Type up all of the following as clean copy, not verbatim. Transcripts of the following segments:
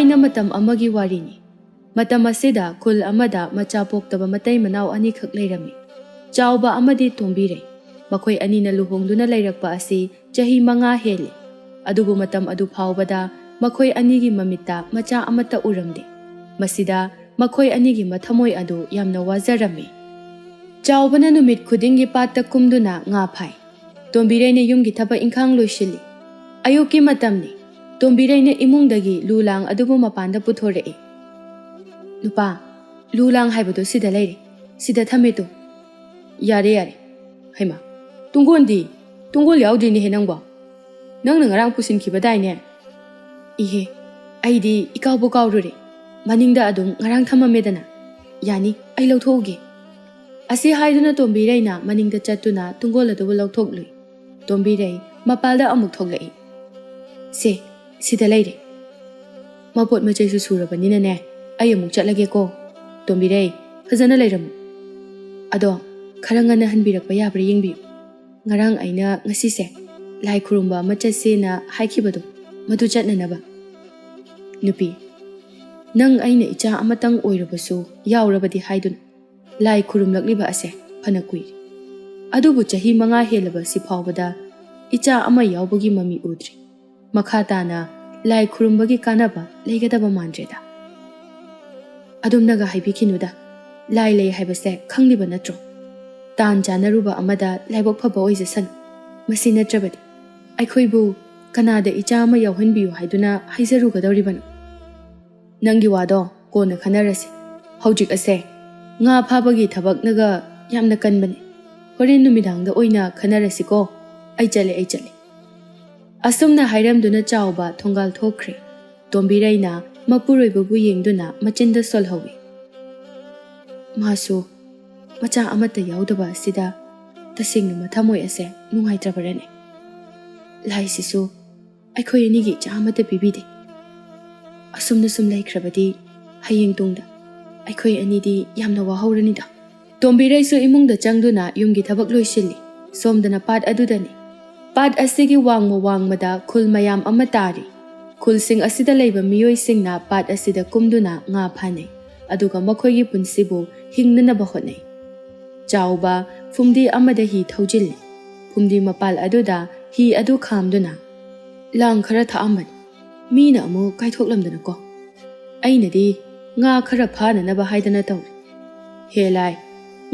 Thꯥꯏꯅ matam amagi warini. Matam asida khul amada macha poktaba matai manau ani khak leirami. Chauba amadi tombire. Makhoi anina luhongduna leirakpa asi chahi 5 heli. Adubu matam adu phawbada makhoi anigi mamita macha amata uramde. Masida makhoi anigi mathamoi adu yamna wazarami. Chaubana numit khudingi patta kumduna nga phai. Tombirene yumgi thaba inkhang loishili. Ayuki matamni. Tombirene imungdagi lulang adubu mapanda puthorei. Nupa, lulang haibado sida leire. Sida thameto. Yare. Haima. Tunggondi. Tunggol yaudrini he nangba. Nang ngarang pusin kibadai Ihe. Aidi ikawbo kawrure. Maningda adum ngarang thamamedana. Yani ai lauthoge. Asi haiduna tombirena maningda chatuna tunggol adu lauthoglu. Tombirei mapalda amuk thoglai. Se, sida leire. Mapot macai su surabanina ne. Ai amuk chatlage ko. Tombirei fazana leiram. Ado kharangana hanbirakpa yabra yengbi. Ngarang aina ngasi se lai khurumba machase na haikibado madu chatnanaba. Nupi nang aina icha amatang oirabasu yaurabadi haidun lai khurumlakliba ase phanakui. Adubu chahi 5 helaba sifawbada icha ama yaubagi mami udri. Makhatana lai khurumbagi kanaba leigadaba mandreda. Adumnaga haibikinuda lai lei haibase khangliba natro. Tan janaruba amada laibok phaba oijasan. Masi natrabadi aikhoibu kanada icha ama yauhanbiyu haiduna haizarugadawribano. Nangi wado kona khanarasi. Haujik ase nga phabagi thabaknaga yamna kanbane. Horen numidangda oina khanarasi ko. Ai chale. Asumna hairamduna chauba thongal thokre. Tombiraina mapuroibabu yengduna machinda solhawi. Masu macha amata yaudaba sida tasingna mathamoi ase nungaitrabarane. Lai sisu aikhoi anigi cha amata bibide. Asumna sum laikhrabadi hayeng tungda aikhoi anidi yamna wahauranida. Tombirai su imungda changduna yumgi thabak loisilli. Somdana pat adudani. Pat asigi wangmada khul mayam amatari. Khul sing asida leiba miyoi singna pat asida kumduna nga phane. Aduga makhoigi punsibu hingnanaba hotnai. Chauba fumdi amada hi thaujilli. Fumdi mapal aduda hi adu khamduna. Lang khara thaaman. Mina amu kaithoklamdana ko. Ainadi nga khara phananaba haidana tawri. Helai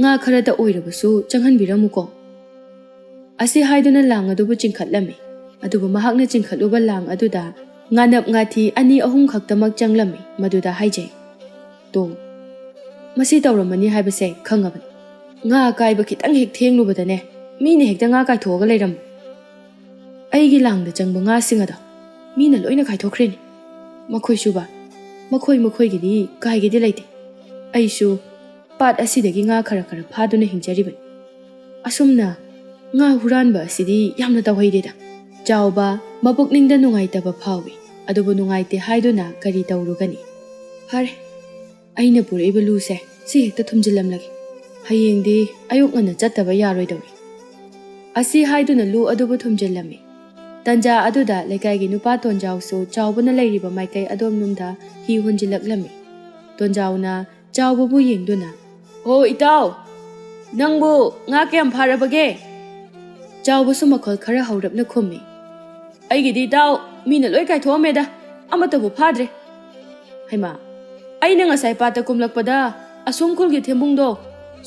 nga khara da oirabasu changhanbiramu ko. Asi haiduna lang adubu chingkhatlami. Adubu mahakna chingkhatluba lang aduda nganap ngathi ani ahum khaktamak changlami maduda haijai. To masi tawramani haibase khangaban. Nga kaiba khitang hek thenglubadane mine hekta nga kaithoga leiram. Aigi langda changba nga singada mina loina kaithokhreni. Makhoi suba makhoi gidi kai gidi leite. Aisu pat asidagi nga khara phaduna hingjariban. Asumna nga huranba asidi yamna tawhaideda. Chauba mapukningda nungaitaba phawi. Adubu nungaite haiduna kari tawrugani. Hare aina puraiba luse si hekta thumjilamlagi. Hayengdi ayuk ngana chattaba yaroidawi. Asi haiduna lu adubu thumjilami. Tanja aduda lekaigi nupa tonjausu chaubuna leiriba maikai adom numda hi hunjilaklami. Tonjauna chaubabu yengduna. Ho itaw! Nangbu nga kayam pharabage? Chaubasu makhol khara haurapna khummi. Aigidi itaw mina loi kaithomeda amatabu phadre. Haima aina ngasai pata kumlakpada asomkhulgi thembungdo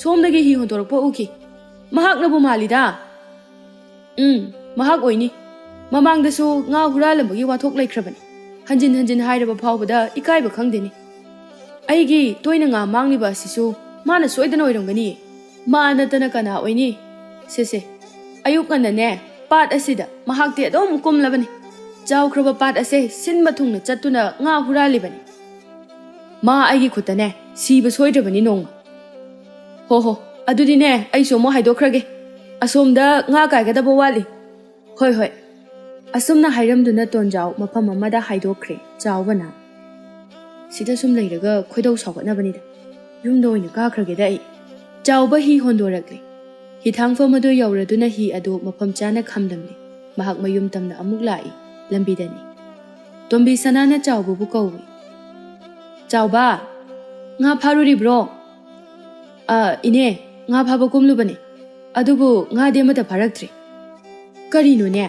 somdagi hi hontorakpa uki. Mahaknabu malida. Mahak oini. Mamangdasu nga huralambagi wathok laikhrabani. Hanjin hairaba phawbada ikaiba khangdeni. Aigi toina nga mangliba asisu mana soidana oiramgani. Mana tana kana oini. Sese ayuk ngana ne pat asida mahakti adom kumlabani. Chawkhraba pat ase sinma thungna chattuna nga huralibani. Ma aigi khutane siba soidrabani nong. Ho adudi ne ai somo haidokhrage. Asomda nga kaigadaba wali. Hoi. Asumna hairamduna tonjau mafam amada haidokre chawbana. Sida sum leiraga khoidau sawgatnabanida. Yumda oina kakrageda ai. Chawba hi hondorakle. Hi thangfa madu yauraduna hi adu mafam chana khamdamli. Mahak mayum tamna amuk lai lambidani. Tombi sanana chawbubu kawi. ꯆꯥꯎꯕ ꯉꯥ ꯐꯥꯔꯨꯔꯤꯕ꯭ꯔꯣ? ꯏꯅꯦ ꯉꯥ ꯐꯥꯕ ꯀꯨꯝꯂꯨꯕꯅꯦ ꯑꯗꯨꯕꯨ ꯉꯥꯗꯤ ꯑꯃꯠꯇ ꯐꯥꯔꯛꯇ꯭ꯔꯤ꯫ ꯀꯔꯤꯅꯣꯅꯦ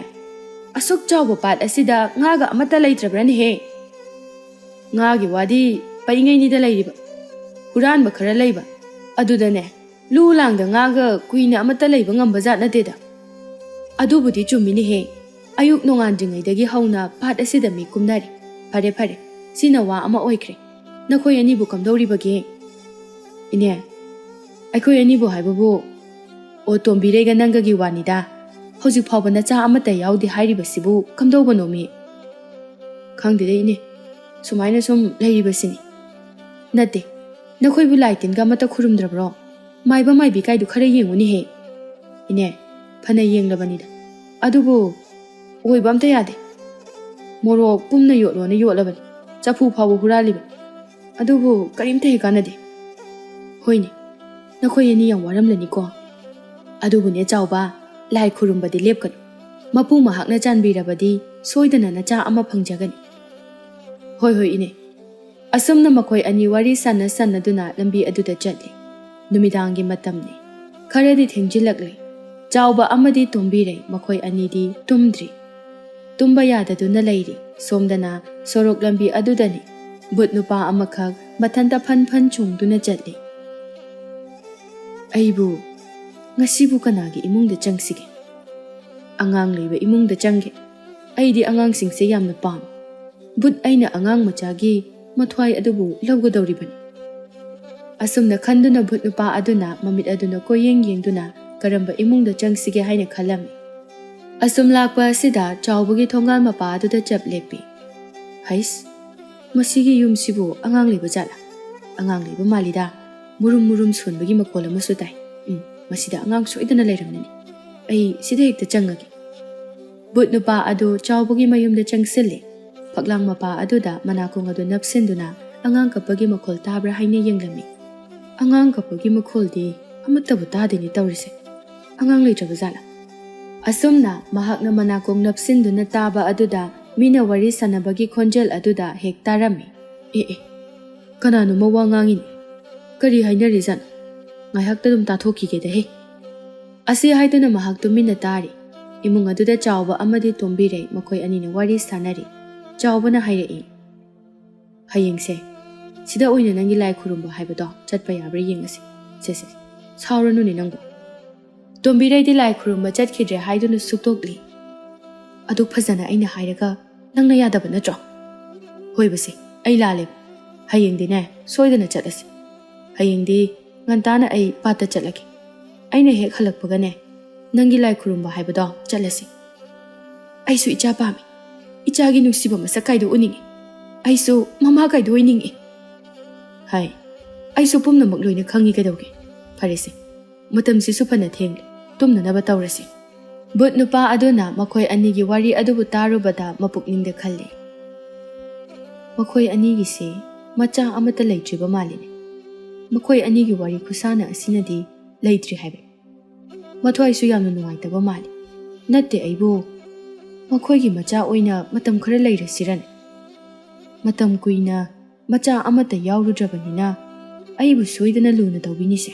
ꯑꯁꯨꯛ ꯆꯥꯎꯕ ꯄꯥꯠ ꯑꯁꯤꯗ ꯉꯥꯒ ꯑꯃꯠꯇ ꯂꯩꯇ꯭ꯔꯕ꯭ꯔꯅꯦꯍꯦ? ꯉꯥꯒꯤ ꯋꯥꯗꯤ ꯄꯩꯉꯩꯅꯤꯗ ꯂꯩꯔꯤꯕ ꯍꯨꯔꯥꯟꯕ ꯈꯔ ꯂꯩꯕ ꯑꯗꯨꯗꯅꯦ ꯂꯨ ꯂꯥꯡꯗ ꯉꯥꯒ ꯀꯨꯏꯅ ꯑꯃꯠꯇ ꯂꯩꯕ ꯉꯝꯕ ꯖꯥꯠ ꯅꯠꯇꯦꯗ꯫ ꯑꯗꯨꯕꯨꯗꯤ ꯆꯨꯝꯃꯤꯅꯦꯍꯦ ꯑꯌꯨꯛ ꯅꯣꯡꯉꯥꯟꯗ꯭ꯔꯤꯉꯩꯗꯒꯤ ꯍꯧꯅ ꯄꯥꯠ ꯑꯁꯤꯗ ꯃꯤ ꯀꯨꯝꯅꯔꯤ꯫ ꯐꯔꯦ ꯐꯔꯦ ꯁꯤꯅ ꯋꯥ ꯑꯃ ꯑꯣꯏꯈ꯭ꯔꯦ꯫ ꯅꯈꯣꯏ ꯑꯅꯤꯕꯨ ꯀꯝꯗꯧꯔꯤꯕꯒꯦ? ꯏꯅꯦ ꯑꯩꯈꯣꯏ ꯑꯅꯤꯕꯨ ꯍꯥꯏꯕꯕꯨ ꯇꯣꯝꯕꯤꯔꯩꯒ ꯅꯪꯒꯒꯤ ꯋꯥꯅꯤꯗ꯫ ꯍꯧꯖꯤꯛ ꯐꯥꯎꯕ ꯅꯆꯥ ꯑꯃꯠꯇ ꯌꯥꯎꯗꯦ ꯍꯥꯏꯔꯤꯕꯁꯤꯕꯨ ꯀꯝꯗꯧꯕꯅꯣ ꯃꯤ? ꯈꯪꯗꯦꯗ ꯏꯅꯦ ꯁꯨꯃꯥꯏꯅ ꯁꯨꯝ ꯂꯩꯔꯤꯕꯁꯤꯅꯤ꯫ ꯅꯠꯇꯦ ꯅꯈꯣꯏꯕꯨ ꯂꯥꯏ ꯇꯤꯟꯒ ꯑꯃꯠꯇ ꯈꯨꯔꯨꯝꯗ꯭ꯔꯕ꯭ꯔꯣ? ꯃꯥꯏꯕ ꯃꯥꯏꯕꯤ ꯀꯥꯏꯗꯨ ꯈꯔ ꯌꯦꯡꯉꯨꯅꯦꯍꯦ꯫ ꯏꯅꯦ ꯐꯅ ꯌꯦꯡꯂꯕꯅꯤꯗ ꯑꯗꯨꯕꯨ ꯑꯣꯏꯕ ꯑꯝꯇ ꯌꯥꯗꯦ꯫ ꯃꯣꯔꯣꯛ ꯄꯨꯝꯅ ꯌꯣꯠꯂꯣꯅ ꯌꯣꯠꯂꯕꯅꯤ ꯆꯐꯨ ꯐꯥꯎꯕ ꯍꯨꯔꯥꯜꯂꯤꯕꯅꯤ ꯑꯗꯨꯕꯨ ꯀꯔꯤꯝꯇ ꯍꯦꯛ ꯀꯥꯟꯅꯗꯦ꯫ ꯍꯣꯏꯅꯦ ꯅꯈꯣꯏ ꯑꯅꯤ ꯌꯥꯝ ꯋꯥꯔꯝꯂꯅꯤꯀꯣ꯫ ꯑꯗꯨꯕꯨꯅꯦ ꯆꯥꯎꯕ ꯂꯥꯏ ꯈꯨꯔꯨꯝꯕꯗꯤ ꯂꯦꯞꯀꯅꯨ꯫ ꯃꯄꯨ ꯃꯍꯥꯛꯅ ꯆꯥꯟꯕꯤꯔꯕꯗꯤ ꯁꯣꯏꯗꯅ ꯅꯆꯥ ꯑꯃ ꯐꯪꯖꯒꯅꯤ꯫ ꯍꯣꯏ ꯍꯣꯏ ꯏꯅꯦ꯫ ꯑꯁꯨꯝꯅ ꯃꯈꯣꯏ ꯑꯅꯤ ꯋꯥꯔꯤ ꯁꯥꯟꯅꯗꯨꯅ ꯂꯝꯕꯤ ꯑꯗꯨꯗ ꯆꯠꯂꯤ꯫ ꯅꯨꯃꯤꯗꯥꯡꯒꯤ ꯃꯇꯝꯅꯤ ꯈꯔꯗꯤ ꯊꯦꯡꯖꯤꯜꯂꯛꯂꯤ꯫ ꯆꯥꯎꯕ ꯑꯃꯗꯤ ꯇꯣꯝꯕꯤꯔꯩ ꯃꯈꯣꯏ ꯑꯅꯤꯗꯤ ꯇꯨꯝꯗ꯭ꯔꯤ꯫ ꯇꯨꯝꯕ ꯌꯥꯗꯗꯨꯅ ꯂꯩꯔꯤ꯫ ꯁꯣꯝꯗꯅ ꯁꯣꯔꯣꯛ ꯂꯝꯕꯤ ꯑꯗꯨꯗꯅꯤ ꯕꯨꯠ ꯅꯨꯄꯥ ꯑꯃꯈꯛ ꯃꯊꯟꯇ ꯐꯟ ꯐꯟ ꯆꯣꯡꯗꯨꯅ ꯆꯠꯂꯤ꯫ ꯑꯩꯕꯨ ꯉꯁꯤꯕꯨ ꯀꯅꯥꯒꯤ ꯏꯃꯨꯡꯗ ꯆꯪꯁꯤꯒꯦ? ꯑꯉꯥꯡ ꯂꯩꯕ ꯏꯃꯨꯡꯗ ꯆꯪꯒꯦ꯫ ꯑꯩꯗꯤ ꯑꯉꯥꯡꯁꯤꯡꯁꯦ ꯌꯥꯝꯅ ꯄꯥꯝꯃꯤ꯫ ꯕꯨꯠ ꯑꯩꯅ ꯑꯉꯥꯡ ꯃꯆꯥꯒꯤ ꯃꯊ꯭ꯋꯥꯏ ꯑꯗꯨꯕꯨ ꯂꯧꯒꯗꯧꯔꯤꯕꯅꯤ꯫ ꯑꯁꯨꯝꯅ ꯈꯟꯗꯨꯅ ꯕꯨꯠ ꯅꯨꯄꯥ ꯑꯗꯨꯅ ꯃꯃꯤꯠ ꯑꯗꯨꯅ ꯀꯣꯏꯌꯦꯡ ꯌꯦꯡꯗꯨꯅ ꯀꯔꯝꯕ ꯏꯃꯨꯡꯗ ꯆꯪꯁꯤꯒꯦ ꯍꯥꯏꯅ ꯈꯜꯂꯝꯃꯤ꯫ ꯑꯁꯨꯝ ꯂꯥꯛꯄ ꯑꯁꯤꯗ ꯆꯥꯎꯕꯒꯤ ꯊꯣꯡꯒꯥꯜ ꯃꯄꯥ ꯑꯗꯨꯗ ꯆꯞ ꯂꯦꯞꯄꯤ꯫ ꯍꯩꯁ ꯃꯁꯤꯒꯤ ꯌꯨꯝꯁꯤꯕꯨ ꯑꯉꯥꯡ ꯂꯩꯕ ꯖꯥꯠꯂꯥ? ꯑꯉꯥꯡ ꯂꯩꯕ ꯃꯥꯜꯂꯤꯗ꯫ ꯃꯨꯔꯨꯝ ꯃꯨꯔꯨꯝ ꯁꯣꯟꯕꯒꯤ ꯃꯈꯣꯜ ꯑꯃꯁꯨ ꯇꯥꯏ꯫ ꯃꯁꯤꯗ ꯑꯉꯥꯡ ꯁꯣꯏꯗꯅ ꯂꯩꯔꯝꯒꯅꯤ꯫ ꯑꯩ ꯁꯤꯗ ꯍꯦꯛꯇ ꯆꯪꯉꯒꯦ꯫ ꯕꯨꯠ ꯅꯨꯄꯥ ꯑꯗꯨ ꯆꯥꯎꯕꯒꯤ ꯃꯌꯨꯝꯗ ꯆꯪꯁꯤꯜꯂꯤ꯫ ꯐꯛꯂꯥꯡ ꯃꯄꯥ ꯑꯗꯨꯗ ꯃꯅꯥꯀꯣꯡ ꯑꯗꯨ ꯅꯞꯁꯤꯟꯗꯨꯅ ꯑꯉꯥꯡ ꯀꯞꯄꯒꯤ ꯃꯈꯣꯜ ꯇꯥꯕ꯭ꯔꯥ ꯍꯥꯏꯅ ꯌꯦꯡꯂꯝꯃꯤ꯫ ꯑꯉꯥꯡ ꯀꯞꯄꯒꯤ ꯃꯈꯣꯜꯗꯤ ꯑꯃꯠꯇꯕꯨ ꯇꯥꯗꯦꯅꯦ ꯇꯧꯔꯤꯁꯦ꯫ ꯑꯉꯥꯡ ꯂꯩꯇ꯭ꯔꯕ ꯖꯥꯠꯂꯥ? ꯑꯁꯨꯝꯅ ꯃꯍꯥꯛꯅ ꯃꯅꯥꯀꯣꯡ ꯅꯞꯁꯤꯟꯗꯨꯅ ꯇꯥꯕ ꯑꯗꯨꯗ ꯃꯤꯅ ꯋꯥꯔꯤ ꯁꯥꯟꯅꯕꯒꯤ ꯈꯣꯟꯖꯦꯜ ꯑꯗꯨꯗ ꯍꯦꯛ ꯇꯥꯔꯝꯃꯤ꯫ ꯀꯅꯥꯅꯣꯃ ꯋꯥ ꯉꯥꯡꯉꯤꯅꯤ꯫ ꯀꯔꯤ ꯍꯥꯏꯅꯔꯤꯖꯥꯠꯅꯣ? ꯉꯥꯏꯍꯥꯛꯇ ꯑꯗꯨꯝ ꯇꯥꯊꯣꯛꯈꯤꯒꯦꯗꯍꯦ꯫ ꯑꯁꯤ ꯍꯥꯏꯗꯨꯅ ꯃꯍꯥꯛ ꯇꯨꯃꯤꯟꯅ ꯇꯥꯔꯤ꯫ ꯏꯃꯨꯡ ꯑꯗꯨꯗ ꯆꯥꯎꯕ ꯑꯃꯗꯤ ꯇꯣꯝꯕꯤꯔꯩ ꯃꯈꯣꯏ ꯑꯅꯤꯅ ꯋꯥꯔꯤ ꯁꯥꯟꯅꯔꯤ꯫ ꯆꯥꯎꯕꯅ ꯍꯥꯏꯔꯛꯏ, ꯍꯌꯦꯡꯁꯦ ꯁꯤꯗ ꯑꯣꯏꯅ ꯅꯪꯒꯤ ꯂꯥꯏ ꯈꯨꯔꯨꯝꯕ ꯍꯥꯏꯕꯗꯣ ꯆꯠꯄ ꯌꯥꯕ꯭ꯔꯥ ꯌꯦꯡꯉꯁꯤ꯫ ꯁꯦ ꯁꯥꯎꯔꯅꯨꯅꯦ ꯅꯪꯕꯨ꯫ ꯇꯣꯝꯕꯤꯔꯩꯗꯤ ꯂꯥꯏ ꯈꯨꯔꯨꯝꯕ ꯆꯠꯈꯤꯗ꯭ꯔꯦ ꯍꯥꯏꯗꯨꯅ ꯁꯨꯛꯇꯣꯛꯂꯤ꯫ ꯑꯗꯨꯛ ꯐꯖꯅ ꯑꯩꯅ ꯍꯥꯏꯔꯒ ꯅꯪꯅ ꯌꯥꯗꯕ ꯅꯠꯇ꯭ꯔꯣ? ꯍꯣꯏꯕꯁꯦ ꯑꯩ ꯂꯥꯜꯂꯦꯕ꯫ ꯍꯌꯦꯡꯗꯤꯅꯦ ꯁꯣꯏꯗꯅ ꯆꯠꯂꯁꯤ꯫ ꯍꯌꯦꯡꯗꯤ ꯉꯟꯇꯥꯅ ꯑꯩ ꯄꯥꯠꯇ ꯆꯠꯂꯒꯦ꯫ ꯑꯩꯅ ꯍꯦꯛ ꯍꯜꯂꯛꯄꯒꯅꯦ ꯅꯪꯒꯤ ꯂꯥꯏ ꯈꯨꯔꯨꯝꯕ ꯍꯥꯏꯕꯗꯣ ꯆꯠꯂꯁꯤ꯫ ꯑꯩꯁꯨ ꯏꯆꯥ ꯄꯥꯝꯃꯤ꯫ ꯏꯆꯥꯒꯤ ꯅꯨꯡꯁꯤꯕ ꯃꯁꯛ ꯀꯥꯏꯗꯣ ꯎꯅꯤꯡꯉꯤ꯫ ꯑꯩꯁꯨ ꯃꯃꯥ ꯀꯥꯏꯗꯣ ꯑꯣꯏꯅꯤꯡꯉꯤ꯫ ꯍꯥꯏ ꯑꯩꯁꯨ ꯄꯨꯝꯅꯃꯛ ꯂꯣꯏꯅ ꯈꯪꯉꯤ ꯀꯩꯗꯧꯒꯦ꯫ ꯐꯔꯦꯁꯦ ꯃꯇꯝꯁꯤꯁꯨ ꯐꯅ ꯊꯦꯡꯂꯦ ꯇꯨꯝꯅꯅꯕ ꯇꯧꯔꯁꯤ꯫ ꯕꯨꯠ ꯅꯨꯄꯥ ꯑꯗꯨꯅ ꯃꯈꯣꯏ ꯑꯅꯤꯒꯤ ꯋꯥꯔꯤ ꯑꯗꯨꯕꯨ ꯇꯥꯔꯨꯕꯗ ꯃꯄꯨꯛꯅꯤꯡꯗ ꯈꯜꯂꯤ꯫ ꯃꯈꯣꯏ ꯑꯅꯤꯒꯤꯁꯦ ꯃꯆꯥ ꯑꯃꯠꯇ ꯂꯩꯇ꯭ꯔꯤꯕ ꯃꯥꯜꯂꯤꯅꯦ꯫ ꯃꯈꯣꯏ ꯑꯅꯤꯒꯤ ꯋꯥꯔꯤ ꯈꯨꯁꯥꯟꯅ ꯑꯁꯤꯅꯗꯤ ꯂꯩꯇ꯭ꯔꯤ ꯍꯥꯏꯕ꯫ ꯃꯊ꯭ꯋꯥꯏꯁꯨ ꯌꯥꯝꯅ ꯅꯨꯡꯉꯥꯏꯇꯕ ꯃꯥꯜꯂꯤ꯫ ꯅꯠꯇꯦ ꯑꯩꯕꯨ ꯃꯈꯣꯏꯒꯤ ꯃꯆꯥ ꯑꯣꯏꯅ ꯃꯇꯝ ꯈꯔ ꯂꯩꯔꯁꯤꯔꯅꯦ꯫ ꯃꯇꯝ ꯀꯨꯏꯅ ꯃꯆꯥ ꯑꯃꯠꯇ ꯌꯥꯎꯔꯨꯗ꯭ꯔꯕꯅꯤꯅ ꯑꯩꯕꯨ ꯁꯣꯏꯗꯅ ꯂꯨꯅ ꯇꯧꯕꯤꯅꯤꯁꯦ꯫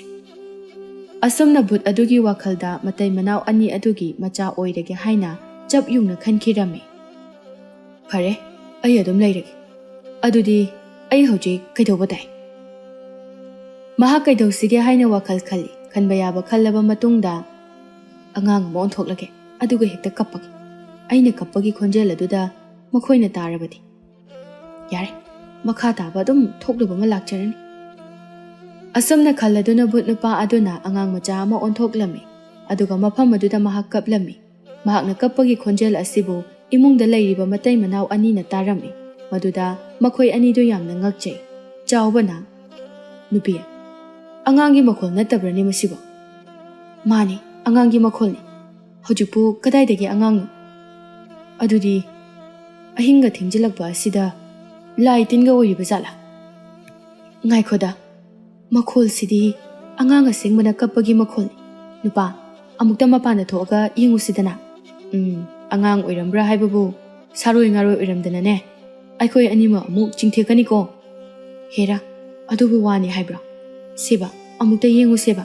ꯑꯁꯨꯝꯅ ꯕꯨꯠ ꯑꯗꯨꯒꯤ ꯋꯥꯈꯜꯗ ꯃꯇꯩ ꯃꯅꯥꯎ ꯑꯅꯤ ꯑꯗꯨꯒꯤ ꯃꯆꯥ ꯑꯣꯏꯔꯒꯦ ꯍꯥꯏꯅ ꯆꯞ ꯌꯨꯡꯅ ꯈꯟꯈꯤꯔꯝꯃꯤ꯫ ꯐꯔꯦ ꯑꯩ ꯑꯗꯨꯝ ꯂꯩꯔꯒꯦ꯫ ꯑꯗꯨꯗꯤ ꯑꯩ ꯍꯧꯖꯤꯛ ꯀꯩꯗꯧꯕ ꯇꯥꯏ? ꯃꯍꯥꯛ ꯀꯩꯗꯧꯁꯤꯒꯦ ꯍꯥꯏꯅ ꯋꯥꯈꯜ ꯈꯜꯂꯤ꯫ ꯈꯟꯕ ꯌꯥꯕ ꯈꯜꯂꯕ ꯃꯇꯨꯡꯗ ꯑꯉꯥꯡ ꯑꯃ ꯑꯣꯟꯊꯣꯛꯂꯒꯦ ꯑꯗꯨꯒ ꯍꯦꯛꯇ ꯀꯞꯄꯒꯦ꯫ ꯑꯩꯅ ꯀꯞꯄꯒꯤ ꯈꯣꯟꯖꯦꯜ ꯑꯗꯨꯗ ꯃꯈꯣꯏꯅ ꯇꯥꯔꯕꯗꯤ ꯌꯥꯔꯦ ꯃꯈꯥ ꯇꯥꯕ ꯑꯗꯨꯝ ꯊꯣꯛꯂꯨꯕ ꯑꯃ ꯂꯥꯛꯆꯔꯅꯤ꯫ ꯑꯁꯨꯝꯅ ꯈꯜꯂꯗꯨꯅ ꯕꯨꯠ ꯅꯨꯄꯥ ꯑꯗꯨꯅ ꯑꯉꯥꯡ ꯃꯆꯥ ꯑꯃ ꯑꯣꯟꯊꯣꯛꯂꯝꯃꯤ꯫ ꯑꯗꯨꯒ ꯃꯐꯝ ꯑꯗꯨꯗ ꯃꯍꯥꯛ ꯀꯞꯂꯝꯃꯤ꯫ ꯃꯍꯥꯛꯅ ꯀꯞꯄꯒꯤ ꯈꯣꯟꯖꯦꯜ ꯑꯁꯤꯕꯨ ꯏꯃꯨꯡꯗ ꯂꯩꯔꯤꯕ ꯃꯇꯩ ꯃꯅꯥꯎ ꯑꯅꯤꯅ ꯇꯥꯔꯝꯃꯤ꯫ ꯃꯗꯨꯗ ꯃꯈꯣꯏ ꯑꯅꯤꯗꯨ ꯌꯥꯝꯅ ꯉꯛꯆꯩ꯫ ꯆꯥꯎꯕꯅ, ꯅꯨꯄꯤ ꯑꯉꯥꯡꯒꯤ ꯃꯈꯣꯜ ꯅꯠꯇꯕ꯭ꯔꯅꯦ ꯃꯁꯤꯕꯨ? ꯃꯥꯅꯤ ꯑꯉꯥꯡꯒꯤ ꯃꯈꯣꯜꯅꯤ꯫ ꯍꯧꯖꯤꯛꯄꯨ ꯀꯗꯥꯏꯗꯒꯤ ꯑꯉꯥꯡꯅꯣ? ꯑꯗꯨꯗꯤ ꯑꯍꯤꯡꯒ ꯊꯦꯡꯖꯤꯜꯂꯛꯄ ꯑꯁꯤꯗ ꯂꯥꯏ ꯇꯤꯟꯒ ꯑꯣꯏꯔꯤꯕ ꯖꯥꯠꯂꯥ? ꯉꯥꯏꯈꯣꯗ ꯃꯈꯣꯜꯁꯤꯗꯤ ꯑꯉꯥꯡ ꯑꯁꯦꯡꯕꯅ ꯀꯞꯄꯒꯤ ꯃꯈꯣꯜꯅꯤ꯫ ꯅꯨꯄꯥ ꯑꯃꯨꯛꯇ ꯃꯄꯥꯟꯗ ꯊꯣꯛꯑꯒ ꯌꯦꯡꯉꯨꯁꯤꯗꯅ꯫ ꯑꯉꯥꯡ ꯑꯣꯏꯔꯝꯕ꯭ꯔꯥ ꯍꯥꯏꯕꯕꯨ ꯁꯥꯔꯣꯏ ꯉꯥꯔꯣꯏ ꯑꯣꯏꯔꯝꯗꯅꯅꯦ ꯑꯩꯈꯣꯏ ꯑꯅꯤꯃꯛ ꯑꯃꯨꯛ ꯆꯤꯡꯊꯦꯛꯀꯅꯤꯀꯣ꯫ ꯍꯦꯔꯥ ꯑꯗꯨꯕꯨ ꯋꯥꯅꯤ ꯍꯥꯏꯕ꯭ꯔꯣ ꯁꯤꯕ ꯑꯃꯨꯛꯇ ꯌꯦꯡꯉꯨꯁꯦꯕ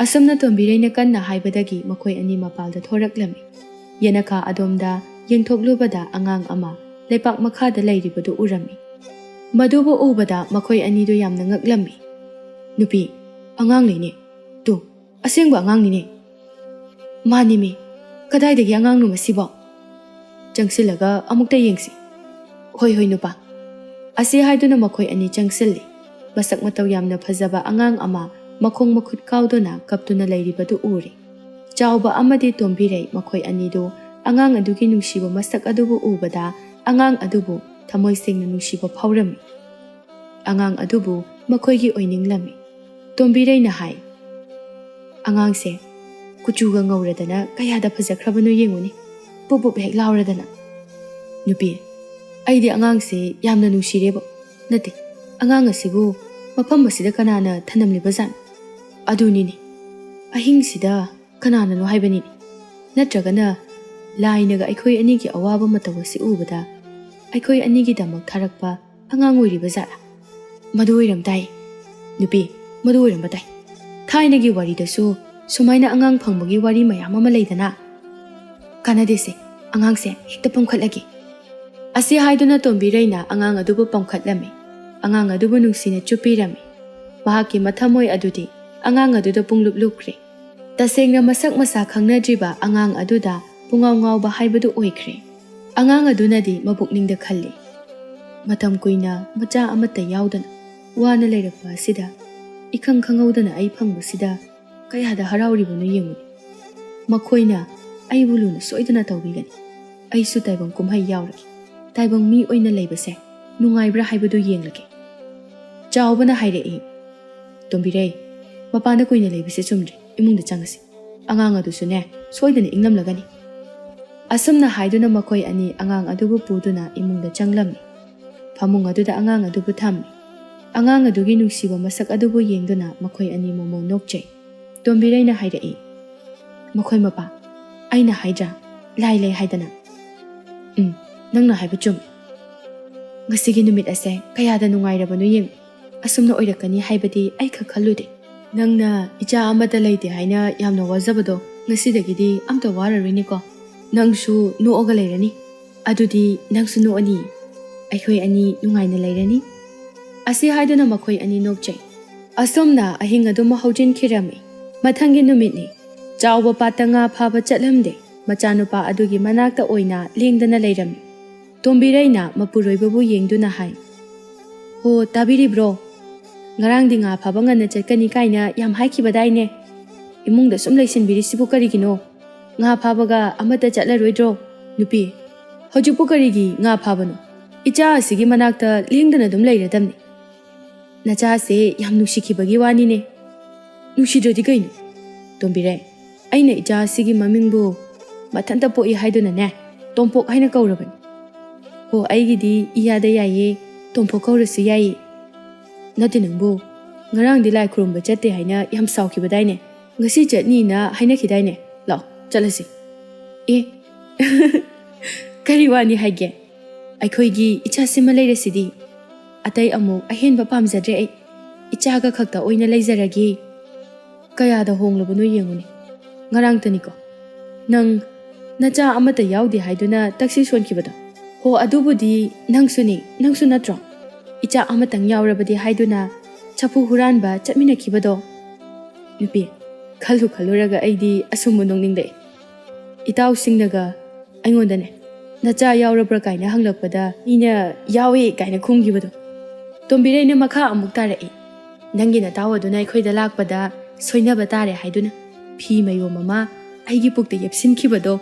ꯑꯁꯨꯝꯅ ꯇꯣꯝꯕꯤꯔꯩꯅ ꯀꯟꯅ ꯍꯥꯏꯕꯗꯒꯤ ꯃꯈꯣꯏ ꯑꯅꯤ ꯃꯄꯥꯜꯗ ꯊꯣꯔꯛꯂꯝꯃꯤ ꯌꯦꯅꯈꯥ ꯑꯗꯣꯝꯗ ꯌꯦꯡꯊꯣꯛꯂꯨꯕꯗ ꯑꯉꯥꯡ ꯑꯃ ꯂꯩꯄꯥꯛ ꯃꯈꯥꯗ ꯂꯩꯔꯤꯕꯗꯨ ꯎꯔꯝꯃꯤ ꯃꯗꯨꯕꯨ ꯎꯕꯗ ꯃꯈꯣꯏ ꯑꯅꯤꯗꯨ ꯌꯥꯝꯅ ꯉꯛꯂꯝꯃꯤ ꯅꯨꯄꯤ ꯑꯉꯥꯡ ꯂꯩꯅꯦ ꯇꯨ ꯑꯁꯦꯡꯕ ꯑꯉꯥꯡꯅꯤꯅꯦ ꯃꯥꯅꯤꯃꯤ ꯀꯗꯥꯏꯗꯒꯤ ꯑꯉꯥꯡꯅꯣ ꯃꯁꯤꯕꯣ ꯆꯪꯁꯤꯜꯂꯒ ꯑꯃꯨꯛꯇ ꯌꯦꯡꯁꯤ ꯍꯣꯏ ꯍꯣꯏ ꯅꯨꯄꯥ ꯑꯁꯤ ꯍꯥꯏꯗꯨꯅ ꯃꯈꯣꯏ ꯑꯅꯤ ꯆꯪꯁꯤꯜꯂꯤ ꯃꯁꯛ ꯃꯇꯧ ꯌꯥꯝꯅ ꯐꯖꯕ ꯑꯉꯥꯡ ꯑꯃ ꯃꯈꯣꯡ ꯃꯈꯨꯠ ꯀꯥꯎꯗꯨꯅ ꯀꯞꯇꯨꯅ ꯂꯩꯔꯤꯕꯗꯨ ꯎꯔꯤ ꯆꯥꯎꯕ ꯑꯃꯗꯤ ꯇꯣꯝꯕꯤꯔꯩ ꯃꯈꯣꯏ ꯑꯅꯤꯗꯨ ꯑꯉꯥꯡ ꯑꯗꯨꯒꯤ ꯅꯨꯡꯁꯤꯕ ꯃꯁꯛ ꯑꯗꯨꯕꯨ ꯎꯕꯗ ꯑꯉꯥꯡ ꯑꯗꯨꯕꯨ ꯊꯃꯣꯏ ꯁꯦꯡꯅ ꯅꯨꯡꯁꯤꯕ ꯐꯥꯎꯔꯝꯃꯤ ꯑꯉꯥꯡ ꯑꯗꯨꯕꯨ ꯃꯈꯣꯏꯒꯤ ꯑꯣꯏꯅꯤꯡꯂꯝꯃꯤ ꯇꯣꯝꯕꯤꯔꯩꯅ ꯍꯥꯏ ꯑꯉꯥꯡꯁꯦ ꯀꯨꯆꯨꯒ ꯉꯧꯔꯗꯅ ꯀꯌꯥꯗ ꯐꯖꯈ꯭ꯔꯕꯅꯣ ꯌꯦꯡꯉꯨꯅꯤ ꯄꯨꯞ ꯍꯦꯛ ꯂꯥꯎꯔꯗꯅ ꯅꯨꯄꯤ ꯑꯩꯗꯤ ꯑꯉꯥꯡꯁꯦ ꯌꯥꯝꯅ ꯅꯨꯡꯁꯤꯔꯦꯕ ꯅꯠꯇꯦ ꯑꯉꯥꯡ ꯑꯁꯤꯕꯨ ꯃꯐꯝ ꯑꯁꯤꯗ ꯀꯅꯥꯅ ꯊꯅꯝꯂꯤꯕꯖꯥꯠꯅꯣ ꯑꯗꯨꯅꯤꯅꯦ ꯑꯍꯤꯡꯁꯤꯗ ꯀꯅꯥꯅꯅꯣ ꯍꯥꯏꯕꯅꯤꯅꯦ ꯅꯠꯇ꯭ꯔꯒꯅ ꯂꯥꯏꯅꯒ ꯑꯩꯈꯣꯏ ꯑꯅꯤꯒꯤ ꯑꯋꯥꯕ ꯃꯇꯧ ꯑꯁꯤ ꯎꯕꯗ ꯑꯩꯈꯣই ꯑꯅꯤꯒꯤꯗꯃꯛ ꯊꯥꯔꯛꯄ ꯑꯉꯥꯡ ꯑꯣꯏꯔꯤꯕ ꯖꯥꯠꯂꯥ ꯃꯗꯨ ꯑꯣꯏꯔꯝ ꯇꯥꯏ ꯅꯨꯄꯤ ꯃꯗꯨ ꯑꯣꯏꯔꯝꯕ ꯇꯥꯏ ꯊꯥꯏꯅꯒꯤ ꯋꯥꯔꯤꯗꯁꯨ ꯁꯨꯃꯥꯏꯅ ꯑꯉꯥꯡ ꯐꯪꯕꯒꯤ ꯋꯥꯔꯤ ꯃꯌꯥꯝ ꯑꯃ ꯂꯩꯗꯅ ꯀꯥꯟꯅꯗꯦꯁꯦ ꯑꯉꯥꯡꯁꯦ ꯍꯦꯛꯇ ꯄꯝꯈꯠꯂꯒꯦ ꯑꯁꯤ ꯍꯥꯏꯗꯨꯅ ꯇꯣꯝꯕꯤꯔꯩꯅ ꯑꯉꯥꯡ ꯑꯗꯨꯕꯨ ꯄꯝꯈꯠꯂꯝꯃꯤ ꯑꯉꯥꯡ ꯑꯗꯨꯕꯨ ꯅꯨꯡꯁꯤꯅ ꯆꯨꯞꯄꯤꯔꯝꯃꯤ ꯃꯍꯥꯛꯀꯤ ꯃꯊꯃꯣꯏ ꯑꯗꯨꯗꯤ ꯑꯉꯥꯡ ꯑꯗꯨꯗ ꯄꯨꯡꯂꯨꯞ ꯂꯨꯞꯈ꯭ꯔꯦ ꯇꯁꯦꯡꯅ ꯃꯁꯛ ꯃꯁꯥ ꯈꯪꯅꯗ꯭ꯔꯤꯕ ꯑꯉꯥꯡ ꯑꯗꯨꯗ ꯄꯨꯡꯉꯥꯎ ꯉꯥꯎꯕ ꯍꯥꯏꯕꯗꯨ ꯑꯣꯏꯈ꯭ꯔꯦ ꯑꯉꯥꯡ ꯑꯗꯨꯅꯗꯤ ꯃꯕꯨꯛꯅꯤꯡꯗ ꯈꯜꯂꯤ ꯃꯇꯝ ꯀꯨꯏꯅ ꯃꯆꯥ ꯑꯃꯠꯇ ꯌꯥꯎꯗꯅ ꯋꯥꯅ ꯂꯩꯔꯛꯄ ꯑꯁꯤꯗ इखंग खंगौदना आई फंगबसिदा कयादा हराउरिबनो येंगुनि मखोइना आइबु लुना सोइदना तौबिगनि आइसु ताइबंग कुमहाइ याउरगि ताइबंग मी ओइना लेबसे नुंगाइब्रा हाइबदु येंगलगे चावबना हाइरेइ तोंबिरै मपाना कुइना लेबसे चुमद्रे इमुंगदा चंगसि angang adusune soidana inglamlagani asumna haiduna makoi ani angang adubu puduna imungda changlammi phamung aduda angang adubu thammi angang adugi nungsiba masak adubu yengduna makoi ani momo nokchei tombireina hairai makoi mapa aina haidra lai lai haidana nangna haibu chum ngasigi numit ase kayada nungairabanu yeng asumna oirakani haibadi ai khakhalude nangna icha amata leite haina yamna wajabado ngasidagidi amta wararini ko nangsu nooga leirani adudi nangsu noani aikhoi ani nungaina leirani asi haiduna makoi ani nokchai asomna ahing aduma haujin khirami mathangi numitni chawba patanga phaba chatlamde machanupa adugi manakta oina lengdana leirami tombireina mapuroibabu yengduna hai ho tabiri bro ngarang dinga phaba ngana chatkani kaina yam haikibadaine imungda sum leisinbiri sibu karigino nga phabaga amata chatlaroidro nupi hojupu karigi nga phabano icha asigi manakta lengdana dum leiradamni nacha se yam nushikibagi wani ne nushidrodi kaino tombire aina icha asigi mamingbu mathanta poi haiduna ne tompok haina kaurabani ho aigidi iyada yaye tompok kaurasu yayi nati nangbu ngarang dilai khurumba chatte haina yam saukibadaine ngasi chatni na haina khidaine law chalasi kari wani haige aikhoigi icha sima leirasidi atai amuk ahenba pamjadre ai icha ga khakta oina leizaragi kaya da honglabunu yenguni ngarang taniko nang nacha amata yaudi haiduna taxi sonkibada ho adubudi nangsu natro icha amatang yaurabadi haiduna chapu huranba chatmina kibado nupi khaluraga aidi asumu nongningde itaw singnaga aingondane nacha yaurabra kaina hanglakpada ina yawi kaina khungibado tombireina makha amuk tarai nangina tawaduna ikhoida lakpada soinaba tare haiduna phi mayo mama aigi pukte yepsin kibado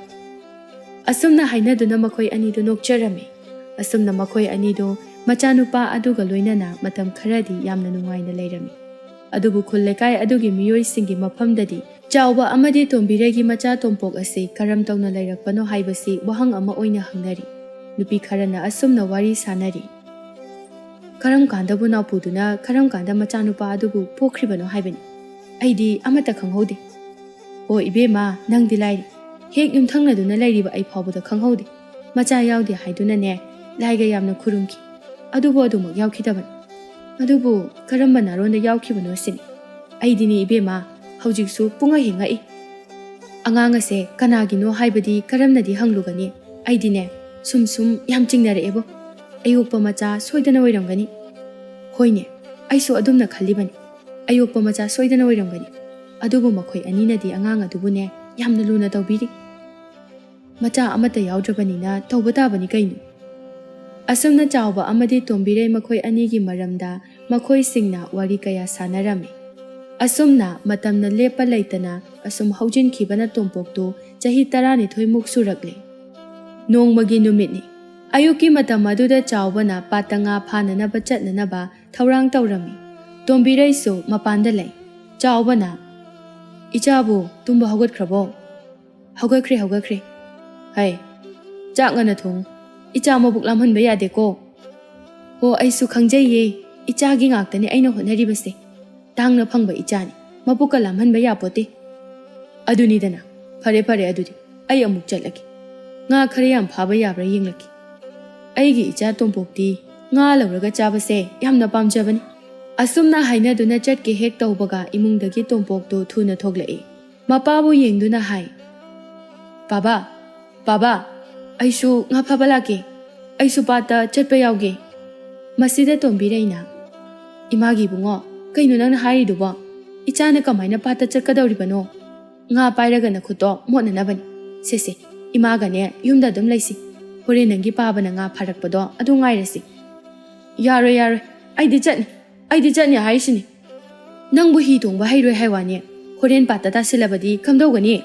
asumna hainaduna makoi anidu nokcharami asumna makoi anidu machanupa aduga loinana matam kharadi yamna nungaina leirami adubu khullekai adugi miyoi singi mafamdadi chawba amadi tombiregi macha tompok ase karam tawna leirakpano haibasi wahang ama oina hangnari nupi kharana asumna wari sanari karam kandabu napuduna karam kanda machanupa adubu pokhribano haibani aidi amata khanghode o ibema nangdi lairi hek yumthangladuna leiriba ai phawbuda khanghode macha yaudi haiduna ne laiga yamna khurumki adubu adumak yaukhidaban ꯑꯗꯨꯕꯨ ꯀꯔꯝꯕ ꯅꯥꯔꯣꯟꯗ ꯌꯥꯎꯈꯤꯕꯅꯣ ꯁꯤꯅꯤ ꯑꯩꯗꯤꯅꯦ ꯏꯕꯦꯝꯃ ꯍꯧꯖꯤꯛꯁꯨ ꯄꯨꯡꯉꯛ ꯍꯤꯡꯉꯛꯏ ꯑꯉꯥꯡ ꯑꯁꯦ ꯀꯅꯥꯒꯤꯅꯣ ꯍꯥꯏꯕꯗꯤ ꯀꯔꯝꯅꯗꯤ ꯍꯪꯂꯨꯒꯅꯤ ꯑꯩꯗꯤꯅꯦ ꯁꯨꯝ ꯌꯥꯝ ꯆꯤꯡꯅꯔꯛꯑꯦꯕꯣ ꯑꯌꯣꯛꯄ ꯃꯆꯥ ꯁꯣꯏꯗꯅ ꯑꯣꯏꯔꯝꯒꯅꯤ ꯍꯣꯏꯅꯦ ꯑꯩꯁꯨ ꯑꯗꯨꯝꯅ ꯈꯜꯂꯤꯕꯅꯤ ꯑꯌꯣꯛꯄ ꯃꯆꯥ ꯁꯣꯏꯗꯅ ꯑꯣꯏꯔꯝꯒꯅꯤ ꯑꯗꯨꯕꯨ ꯃꯈꯣꯏ ꯑꯅꯤꯅꯗꯤ ꯑꯉꯥꯡ ꯑꯗꯨꯕꯨꯅꯦ ꯌꯥꯝꯅ ꯂꯨꯅ ꯇꯧꯕꯤꯔꯤ ꯃꯆꯥ ꯑꯃꯠꯇ ꯌꯥꯎꯗ꯭ꯔꯕꯅꯤꯅ ꯇꯧꯕ ꯇꯥꯕꯅꯤ ꯀꯩꯅꯣ ꯑꯁꯨꯝꯅ ꯆꯥꯎꯕ ꯑꯃꯗꯤ ꯇꯣꯝꯕꯤꯔꯩ ꯃꯈꯣꯏ ꯑꯅꯤꯒꯤ ꯃꯔꯝꯗ ꯃꯈꯣꯏꯁꯤꯡꯅ ꯋꯥꯔꯤ ꯀꯌꯥ ꯁꯥꯟꯅꯔꯝꯃꯤ ꯑꯁꯨꯝꯅ ꯃꯇꯝꯅ ꯂꯦꯞꯄ ꯂꯩꯇꯅ ꯑꯁꯨꯝ ꯍꯧꯖꯤꯟꯈꯤꯕꯅ ꯇꯣꯝꯄꯣꯛꯇꯨ ꯆꯍꯤ 12 ꯁꯨꯔꯛꯂꯦ ꯅꯣꯡꯃꯒꯤ ꯅꯨꯃꯤꯠꯅꯤ ꯑꯌꯨꯛꯀꯤ ꯃꯇꯝ ꯑꯗꯨꯗ ꯆꯥꯎꯕꯅ ꯄꯥꯠꯇ ꯉꯥ ꯐꯥꯅꯅꯕ ꯆꯠꯅꯅꯕ ꯊꯧꯔꯥꯡ ꯇꯧꯔꯝꯃꯤ ꯇꯣꯝꯕꯤꯔꯩꯁꯨ ꯃꯄꯥꯟꯗ ꯂꯩ ꯆꯥꯎꯕꯅ ꯏꯆꯥꯕꯨ ꯇꯨꯝꯕ ꯍꯧꯒꯠꯈ꯭ꯔꯕꯣ ꯍꯧꯒꯠꯈ꯭ꯔꯦ ꯍꯩ ꯆꯥꯛ ꯉꯟꯅ ꯊꯣꯡꯉꯨ ꯏꯆꯥ ꯃꯕꯨꯛ ꯂꯥꯝꯍꯟꯕ ꯌꯥꯗꯦꯀꯣ ꯍꯣ ꯑꯩꯁꯨ ꯈꯪꯖꯩꯌꯦ ꯏꯆꯥꯒꯤ ꯉꯥꯛꯇꯅꯦ ꯑꯩꯅ ꯍꯣꯠꯅꯔꯤꯕꯁꯦ ꯇꯥꯡꯅ ꯐꯪꯕ ꯏꯆꯥꯅꯤ ꯃꯕꯨꯛꯀ ꯂꯥꯝꯍꯟꯕ ꯌꯥꯄꯣꯠꯇꯦ ꯑꯗꯨꯅꯤꯗꯅ ꯐꯔꯦ ꯑꯗꯨꯗꯤ ꯑꯩ ꯑꯃꯨꯛ ꯆꯠꯂꯒꯦ ꯉꯥ ꯈꯔ ꯌꯥꯝ ꯐꯥꯕ ꯌꯥꯕ꯭ꯔꯥ ꯌꯦꯡꯂꯛꯀꯦ ꯑꯩꯒꯤ ꯏꯆꯥ ꯇꯣꯝꯄꯣꯛꯇꯤ ꯉꯥ ꯂꯧꯔꯒ ꯆꯥꯕꯁꯦ ꯌꯥꯝꯅ ꯄꯥꯝꯖꯕꯅꯤ ꯑꯁꯨꯝꯅ ꯍꯥꯏꯅꯗꯨꯅ ꯆꯠꯀꯦ ꯍꯦꯛ ꯇꯧꯕꯒ ꯏꯃꯨꯡꯗꯒꯤ ꯇꯣꯝꯄꯣꯛꯇꯨ ꯊꯨꯅ ꯊꯣꯛꯂꯛꯏ ꯃꯄꯥꯕꯨ ꯌꯦꯡꯗꯨꯅ ꯍꯥꯏ ꯕꯥꯕꯥ ꯑꯩꯁꯨ ꯉꯥ ꯐꯥꯕ ꯂꯥꯛꯀꯦ ꯑꯩꯁꯨ ꯄꯥꯠꯇ ꯆꯠꯄ ꯌꯥꯎꯒꯦ ꯃꯁꯤꯗ ꯇꯣꯝꯕꯤꯔꯩꯅ ꯏꯃꯥꯒꯤ ꯏꯕꯨꯡꯉꯣ ꯀꯩꯅꯣ ꯅꯪꯅ ꯍꯥꯏꯔꯤꯗꯨꯕꯣ ꯏꯆꯥꯅ ꯀꯃꯥꯏꯅ ꯄꯥꯠꯇ ꯆꯠꯀꯗꯧꯔꯤꯕꯅꯣ ꯉꯥ ꯄꯥꯏꯔꯒ ꯅꯈꯨꯠꯇꯣ ꯃꯣꯠꯅꯅꯕꯅꯤ ꯁꯦ ꯏꯃꯥꯒꯅꯦ ꯌꯨꯝꯗ ꯑꯗꯨꯝ ꯂꯩꯁꯤ ꯍꯣꯔꯦꯟ ꯅꯪꯒꯤ ꯄꯥꯕꯅ ꯉꯥ ꯐꯥꯔꯛꯄꯗꯣ ꯑꯗꯨ ꯉꯥꯏꯔꯁꯤ ꯌꯥꯔꯣꯏ ꯑꯩꯗꯤ ꯆꯠꯅꯤ ꯍꯥꯏꯔꯤꯁꯤꯅꯤ ꯅꯪꯕꯨ ꯍꯤ ꯇꯣꯡꯕ ꯍꯩꯔꯣꯏ ꯍꯥꯏꯋꯥꯅꯦ ꯍꯣꯔꯦꯟ ꯄꯥꯠꯇ ꯇꯥꯁꯤꯜꯂꯕꯗꯤ ꯀꯝꯗꯧꯒꯅꯤ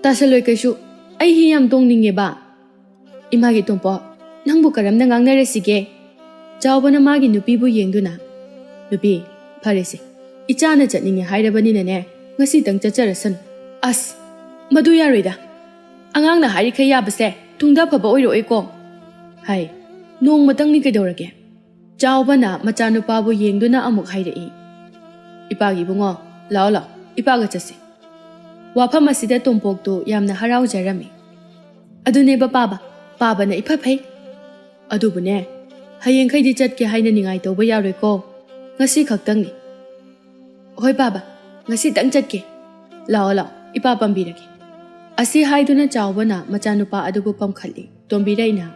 ꯇꯥꯁꯤꯜꯂꯣꯏ ꯀꯩꯁꯨ ꯑꯩ ꯍꯤ ꯌꯥꯝ ꯇꯣꯡꯅꯤꯡꯉꯦꯕ ꯏꯃꯥꯒꯤ ꯇꯣꯝꯄꯣꯛ ꯅꯪꯕꯨ ꯀꯔꯝꯅ ꯉꯥꯡꯅꯔꯁꯤꯒꯦ ꯆꯥꯎꯕꯅ ꯃꯥꯒꯤ ꯅꯨꯄꯤꯕꯨ ꯌꯦꯡꯗꯨꯅ ꯅꯨꯄꯤ ꯐꯔꯦꯁꯦ ꯏꯆꯥꯅ ꯆꯠꯅꯤꯡꯉꯦ ꯍꯥꯏꯔꯕꯅꯤꯅꯅꯦ ꯉꯁꯤꯇꯪ ꯆꯠꯆꯔꯁꯅꯨ ꯑꯁ ꯃꯗꯨ ꯌꯥꯔꯣꯏꯗ ꯑꯉꯥꯡꯅ ꯍꯥꯏꯔꯤꯈꯩ ꯌꯥꯕꯁꯦ ꯇꯨꯡꯗ ꯐꯕ ꯑꯣꯏꯔꯛꯑꯣꯏꯀꯣ ꯍꯥꯏ ꯅꯣꯡꯃꯇꯪꯅꯤ ꯀꯩꯗꯧꯔꯒꯦ ꯆꯥꯎꯕꯅ ꯃꯆꯥꯅꯨꯄꯥꯕꯨ ꯌꯦꯡꯗꯨꯅ ꯑꯃꯨꯛ ꯍꯥꯏꯔꯛꯏ ꯏꯄꯥꯒꯤ ꯏꯕꯨꯡꯉꯣ ꯂꯥꯛꯑꯣ ꯏꯄꯥꯒ ꯆꯠꯁꯤ ꯋꯥꯐꯝ ꯑꯁꯤꯗ ꯇꯣꯝꯄꯣꯛꯇꯨ ꯌꯥꯝꯅ ꯍꯔꯥꯎꯖꯔꯝꯃꯤ ꯑꯗꯨꯅꯦꯕ ꯄꯥꯕꯅ ꯏꯐ ꯐꯩ ꯑꯗꯨꯕꯨꯅꯦ ꯍꯌꯦꯡꯈꯩꯗꯤ ꯆꯠꯀꯦ ꯍꯥꯏꯅ ꯅꯤꯡꯉꯥꯏ ꯇꯧꯕ ꯌꯥꯔꯣꯏꯀꯣ ꯉꯁꯤ ꯈꯛꯇꯪꯅꯤ ꯍꯣꯏ ꯄꯥꯕ ꯉꯁꯤꯇꯪ ꯆꯠꯀꯦ ꯂꯥꯛꯑꯣ ꯏꯄꯥ ꯄꯥꯝꯕꯤꯔꯒꯦ ꯑꯁꯤ ꯍꯥꯏꯗꯨꯅ ꯆꯥꯎꯕꯅ ꯃꯆꯥꯅꯨꯄꯥ ꯑꯗꯨꯕꯨ ꯄꯝꯈꯠꯂꯤ ꯇꯣꯝꯕꯤꯔꯩꯅ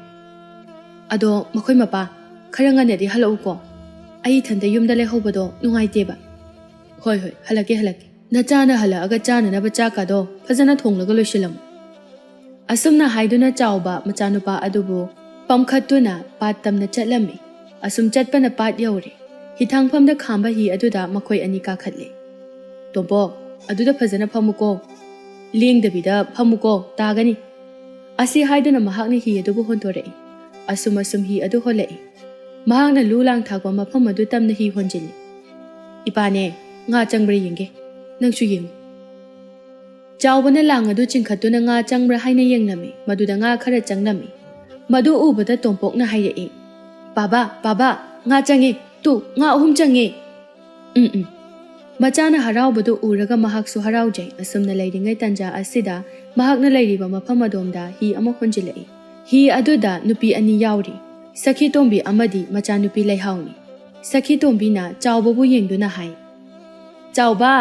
ꯑꯗꯣ ꯃꯈꯣꯏ ꯃꯄꯥ ꯈꯔ ꯉꯟꯅꯗꯤ ꯍꯜꯂꯛꯎꯀꯣ ꯑꯩ ꯏꯊꯟꯇ ꯌꯨꯝꯗ ꯂꯩꯍꯧꯕꯗꯣ ꯅꯨꯡꯉꯥꯏꯇꯦꯕ ꯍꯣꯏ ꯍꯜꯂꯛꯀꯦ ꯅꯆꯥꯅ ꯍꯜꯂꯛꯑꯒ ꯆꯥꯅꯅꯕ ꯆꯥꯛꯀꯗꯣ ꯐꯖꯅ ꯊꯣꯡꯂꯒ ꯂꯣꯏꯁꯤꯜꯂꯝꯃꯨ ꯑꯁꯨꯝꯅ ꯍꯥꯏꯗꯨꯅ ꯆꯥꯎꯕ ꯃꯆꯥꯅꯨꯄꯥ ꯑꯗꯨꯕꯨ ꯄꯝꯈꯠꯇꯨꯅ ꯄꯥꯠ ꯇꯝꯅ ꯆꯠꯂꯝꯃꯤ ꯑꯁꯨꯝ ꯆꯠꯄꯅ ꯄꯥꯠ ꯌꯧꯔꯦ ꯍꯤꯊꯥꯡꯐꯝꯗ ꯈꯥꯝꯕ ꯍꯤ ꯑꯗꯨꯗ ꯃꯈꯣꯏ ꯑꯅꯤ ꯀꯥꯈꯠꯂꯦ ꯇꯣꯝꯄꯣꯛ ꯑꯗꯨꯗ ꯐꯖꯅ ꯐꯝꯃꯨꯀꯣ ꯂꯦꯡꯗꯕꯤꯗ ꯐꯝꯃꯨꯀꯣ ꯇꯥꯒꯅꯤ ꯑꯁꯤ ꯍꯥꯏꯗꯨꯅ ꯃꯍꯥꯛꯅ ꯍꯤ ꯑꯗꯨꯕꯨ ꯍꯣꯟꯗꯣꯔꯛꯏ ꯑꯁꯨꯝ ꯍꯤ ꯑꯗꯨ ꯍꯣꯜꯂꯛꯏ ꯃꯍꯥꯛꯅ ꯂꯨ ꯂꯥꯡ ꯊꯥꯛꯄ ꯃꯐꯝ ꯑꯗꯨ ꯇꯝꯅ ꯍꯤ ꯍꯣꯟꯖꯤꯜꯂꯤ ꯏꯄꯥꯅꯦ ꯉꯥ ꯆꯪꯕ꯭ꯔꯥ ꯌꯦꯡꯒꯦ ꯅꯪꯁꯨ ꯌꯦꯡꯉꯨ ꯆꯥꯎꯕꯅ ꯂꯥꯡ ꯑꯗꯨ ꯆꯤꯡꯈꯠꯇꯨꯅ ꯉꯥ ꯆꯪꯕ꯭ꯔꯥ ꯍꯥꯏꯅ ꯌꯦꯡꯂꯝꯃꯤ ꯃꯗꯨꯗ ꯉꯥ ꯈꯔ ꯆꯪꯂꯝꯃꯤ ꯃꯗꯨ ꯎꯕꯗ ꯇꯣꯝꯄꯣꯛꯅ ꯍꯥꯏꯔꯛꯏ ꯕꯥꯕꯥ ꯉꯥ ꯆꯪꯉꯦ ꯉꯥ 3 ꯆꯪꯉꯦ ꯃꯆꯥꯅ ꯍꯔꯥꯎꯕꯗꯨ ꯎꯔꯒ ꯃꯍꯥꯛꯁꯨ ꯍꯔꯥꯎꯖꯩ ꯑꯁꯨꯝꯅ ꯂꯩꯔꯤꯉꯩ ꯇꯟꯖꯥ ꯑꯁꯤꯗ ꯃꯍꯥꯛꯅ ꯂꯩꯔꯤꯕ ꯃꯐꯝ ꯑꯗꯣꯝꯗ ꯍꯤ ꯑꯃ ꯍꯣꯟꯖꯤꯜꯂꯛꯏ ꯍꯤ ꯑꯗꯨꯗ ꯅꯨꯄꯤ 2 ꯌꯥꯎꯔꯤ ꯁꯈꯤ ꯇꯣꯝꯕꯤ ꯑꯃꯗꯤ ꯃꯆꯥꯅꯨꯄꯤ ꯂꯩꯍꯥꯎꯅꯤ ꯁꯈꯤ ꯇꯣꯝꯕꯤꯅ ꯆꯥꯎꯕꯕꯨ ꯌꯦꯡꯗꯨꯅ ꯍꯥꯏ ꯆꯥꯎꯕ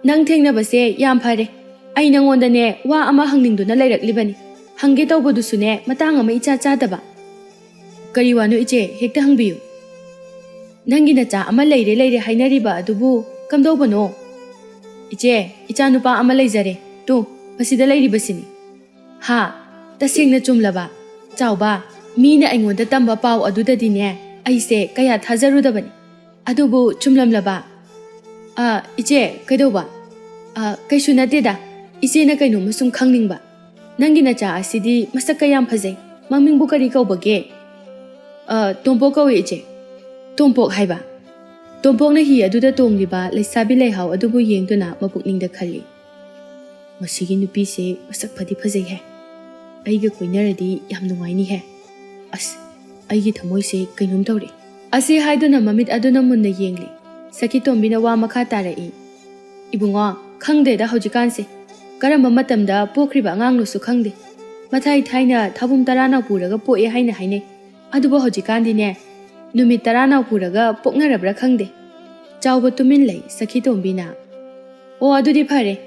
ꯅꯪ ꯊꯦꯡꯅꯕꯁꯦ ꯌꯥꯝ ꯐꯔꯦ ꯑꯩ ꯅꯪꯉꯣꯟꯗꯅꯦ ꯋꯥ ꯑꯃ ꯍꯪꯅꯤꯡꯗꯨꯅ ꯂꯩꯔꯛꯂꯤꯕꯅꯤ ꯍꯪꯒꯦ ꯇꯧꯕꯗꯨꯁꯨꯅꯦ ꯃꯇꯥꯡ ꯑꯃ ꯏꯆꯥ ꯆꯥꯗꯕ ꯀꯔꯤ ꯋꯥꯅꯣ ꯏꯆꯦ ꯍꯦꯛꯇ ꯍꯪꯕꯤꯌꯨ ꯅꯪꯒꯤ ꯅꯆꯥ ꯑꯃ ꯂꯩꯔꯦ ꯍꯥꯏꯅꯔꯤꯕ ꯑꯗꯨꯕꯨ ꯀꯝꯗꯧꯕꯅꯣ ꯏꯆꯦ ꯏꯆꯥ ꯅꯨꯄꯥ ꯑꯃ ꯂꯩꯖꯔꯦ ꯃꯁꯤꯗ ꯂꯩꯔꯤꯕꯁꯤꯅꯤ ꯍꯥ ꯇꯁꯦꯡꯅ ꯆꯨꯝꯂꯕ ꯆꯥꯎꯕ ꯃꯤꯅ ꯑꯩꯉꯣꯟꯗ ꯇꯝꯕ ꯄꯥꯎ ꯑꯗꯨꯗꯗꯤꯅꯦ ꯑꯩꯁꯦ ꯀꯌా ꯊꯥꯖꯔꯨꯗꯕꯅꯤ ꯑꯗꯨꯕꯨ ꯆꯨꯝꯂꯝꯂꯕ ꯏꯆे ꯀꯩꯗꯧꯕ ꯀꯩꯁꯨ ꯅꯠꯇꯦꯗ ꯏꯆꯦꯅ ꯀꯩꯅꯣꯝꯃ ꯁꯨꯝ ꯈꯪꯅꯤꯡꯕ ꯅꯪꯒꯤ ꯅꯆꯥ ꯑꯁꯤꯗꯤ ꯃꯁꯛ ꯀꯌꯥꯝ ꯐꯖꯩ ꯃꯃꯤꯡꯕꯨ ꯀꯔꯤ ꯀꯧꯕꯒꯦ ꯇꯣꯝꯄꯣꯛ ꯀꯧꯏ ꯏꯆꯦ ꯇꯣꯝꯄꯣꯛ ꯍꯥꯏꯕ ꯇꯣꯝꯄꯣꯛꯅ ꯍꯤ ꯑꯗꯨꯗ ꯇꯣꯡꯂꯤꯕ ꯂꯩꯁꯥꯕꯤ ꯂꯩꯍꯥꯎ ꯑꯗꯨꯕꯨ ꯌꯦꯡꯗꯨꯅ ꯃꯄꯨꯛꯅꯤꯡꯗ ꯈꯜꯂꯤ ꯃꯁꯤꯒꯤ ꯅꯨꯄꯤꯁꯦ ꯃꯁꯛ ꯐꯗꯤ ꯐꯖꯩꯍꯦ ꯑꯩꯒ ꯀꯣꯏꯅꯔꯗꯤ ꯌꯥꯝ ꯅꯨꯡꯉꯥꯏꯅꯤꯍꯦ ꯑꯁ ꯑꯩꯒꯤ ꯊꯃꯣꯏꯁꯦ ꯀꯩꯅꯣꯝ ꯇꯧꯔꯤ ꯑꯁꯤ ꯍꯥꯏꯗꯨꯅ ꯃꯃꯤꯠ ꯑꯗꯨꯅ ꯃꯨꯟꯅ ꯌꯦꯡꯂꯤ ꯁꯈꯤ ꯇꯣꯝꯕꯤꯅ ꯋꯥ ꯃꯈꯥ ꯇꯥꯔꯛꯏ ꯏꯕꯨꯡꯉꯣ ꯈꯪꯗꯦꯗ ꯍꯧꯖꯤꯛꯀꯥꯟꯁꯦ ꯀꯔꯝꯕ ꯃꯇꯝꯗ ꯄꯣꯛꯈ꯭ꯔꯤꯕ ꯑꯉꯥꯡꯅꯣꯁꯨ ꯈꯪꯗꯦ ꯃꯊꯥꯏ ꯊꯥꯏꯅ ꯊꯥꯕꯨꯝ 10 ꯄꯨꯔꯒ ꯄꯣꯛꯑꯦ ꯍꯥꯏꯅ ꯍꯥꯏꯅꯩ ꯑꯗꯨꯕꯨ ꯍꯧꯖꯤꯛꯀꯥꯟꯗꯤꯅꯦ ꯅꯨꯃꯤꯠ 10 ꯄꯨꯔꯒ ꯄꯣꯛꯅꯔꯕ꯭ꯔꯥ ꯈꯪꯗꯦ Chauba tumin lei Sakhi Tombina. O adudi phare.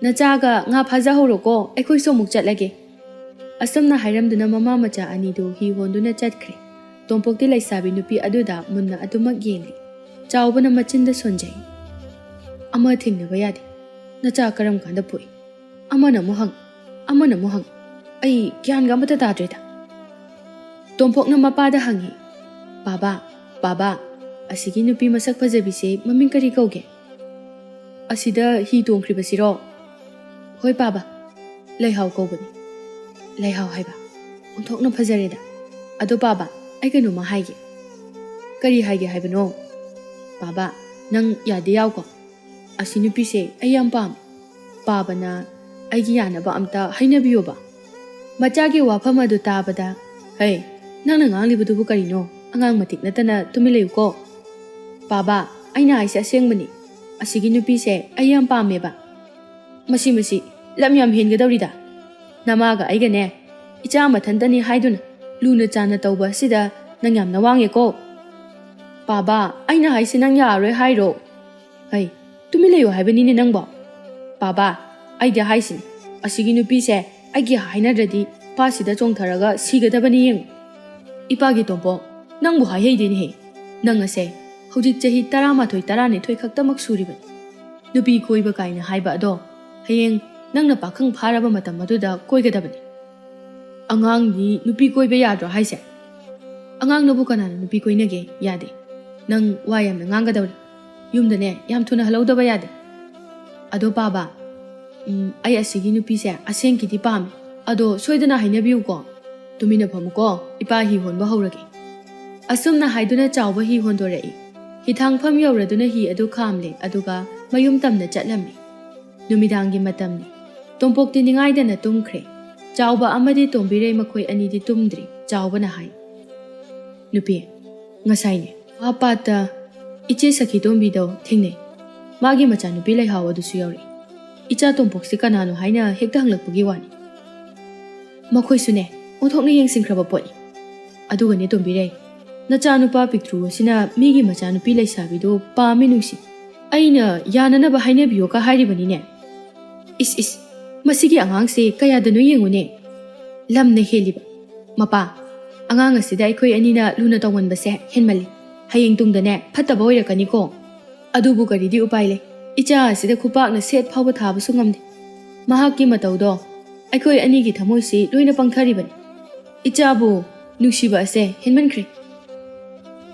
Nachaga nga phaja horoko ekhoi somuk chatlage. Asomna hairamduna mama macha anidu hi honduna chatkre. Tompokti laisabi nupi aduda munna adumak yengli. Chaubana machinda sonjai. Ama thingnaba yade. Nacha karam kanda pui. Amana muhang. Ai gyan ga mata tadreda. Tompokna mapada hangi. Baba, asigi nupi masak phajabise maming kari kauge. Asida hi tongkribasiro. Hoi baba, laihau kaubani. Laihau haiba. Onthokna phajareda. Ado baba, ai kanuma haige. Kari haige haibano. Baba, nang yade yauko. Asi nupi se ai yam pam. Baba na aigi yanaba amta hainabiyo ba. Machagi wafam adu tabada. Hey, nang nanganglibudubu karino. Angang matik natana tumilayu ko. Baba, aina aisa asengmani. Asigi nupi se ai yam pameba. Masi lam yam hengadaurida. Namaga aigane. Icha mathantani haiduna. Luna chana tauba sida nang yam nawange ko. Baba, aina haisi nang yaroi hairo. Hey, tumilayu haibanini nangbo. Baba, aida haisin. Asigi nupi se aigi hainadradi pasida chongtharaga sigadabani yeng. Ipagi tompo, nangbu haidini he. Nangase, hujik chahi 12 khaktamak suribani. Nupi koiba kaina haiba ado. Hayeng nangna pakhang pharaba matam aduda koigadabani. Angang ni nupi koiba yadro haise. Angang nabu kanana nupi koinage yade. Nang wayam na ngangadawri. Yumdane yam thuna halaudaba yade. Ado baba, ay asigi nupi se aseng kiti pame. Ado soidana hainabiu ko. Tumina phamuko ipa hi honba haurage. Asumna haiduna chawba hi hondorei. Hithang pham yauraduna hi adu khamle aduga mayum tamna chatlami. Numidangi matamni. Tompokti ningaidana tumkhre. Chawba amadi tombire makhoi anidi tumdri. Chawba na hai. Nupi, ngasai ne. Apata iche Sakhi Tombido thingne. Magi macha nupi lai hawa dusu yauri. Icha tompoksi kanano haina hekta hanglakpugi wani. Makhoi sune, onthokna yengsingkraba poni. Aduga ne tombire. Nacha nupa piktru sina migi macha nupi lai sabido paami nungsi. Aina yananaba hainabiyo ka hairibani ne. Is, masigi angangse kayadano yengune. Lamna heliba. Mapa, angang asida aikoi anina luna tawonbase henmali. Hayeng tungdane phattaba oirakani ko. Adubu karidi upaile. Icha asida khupakna set phawba thabasu ngamde. Mahakki matawdo aikoi anigi thamoisi loina pangtharibani. Icha bu nungsiba ase henmankre.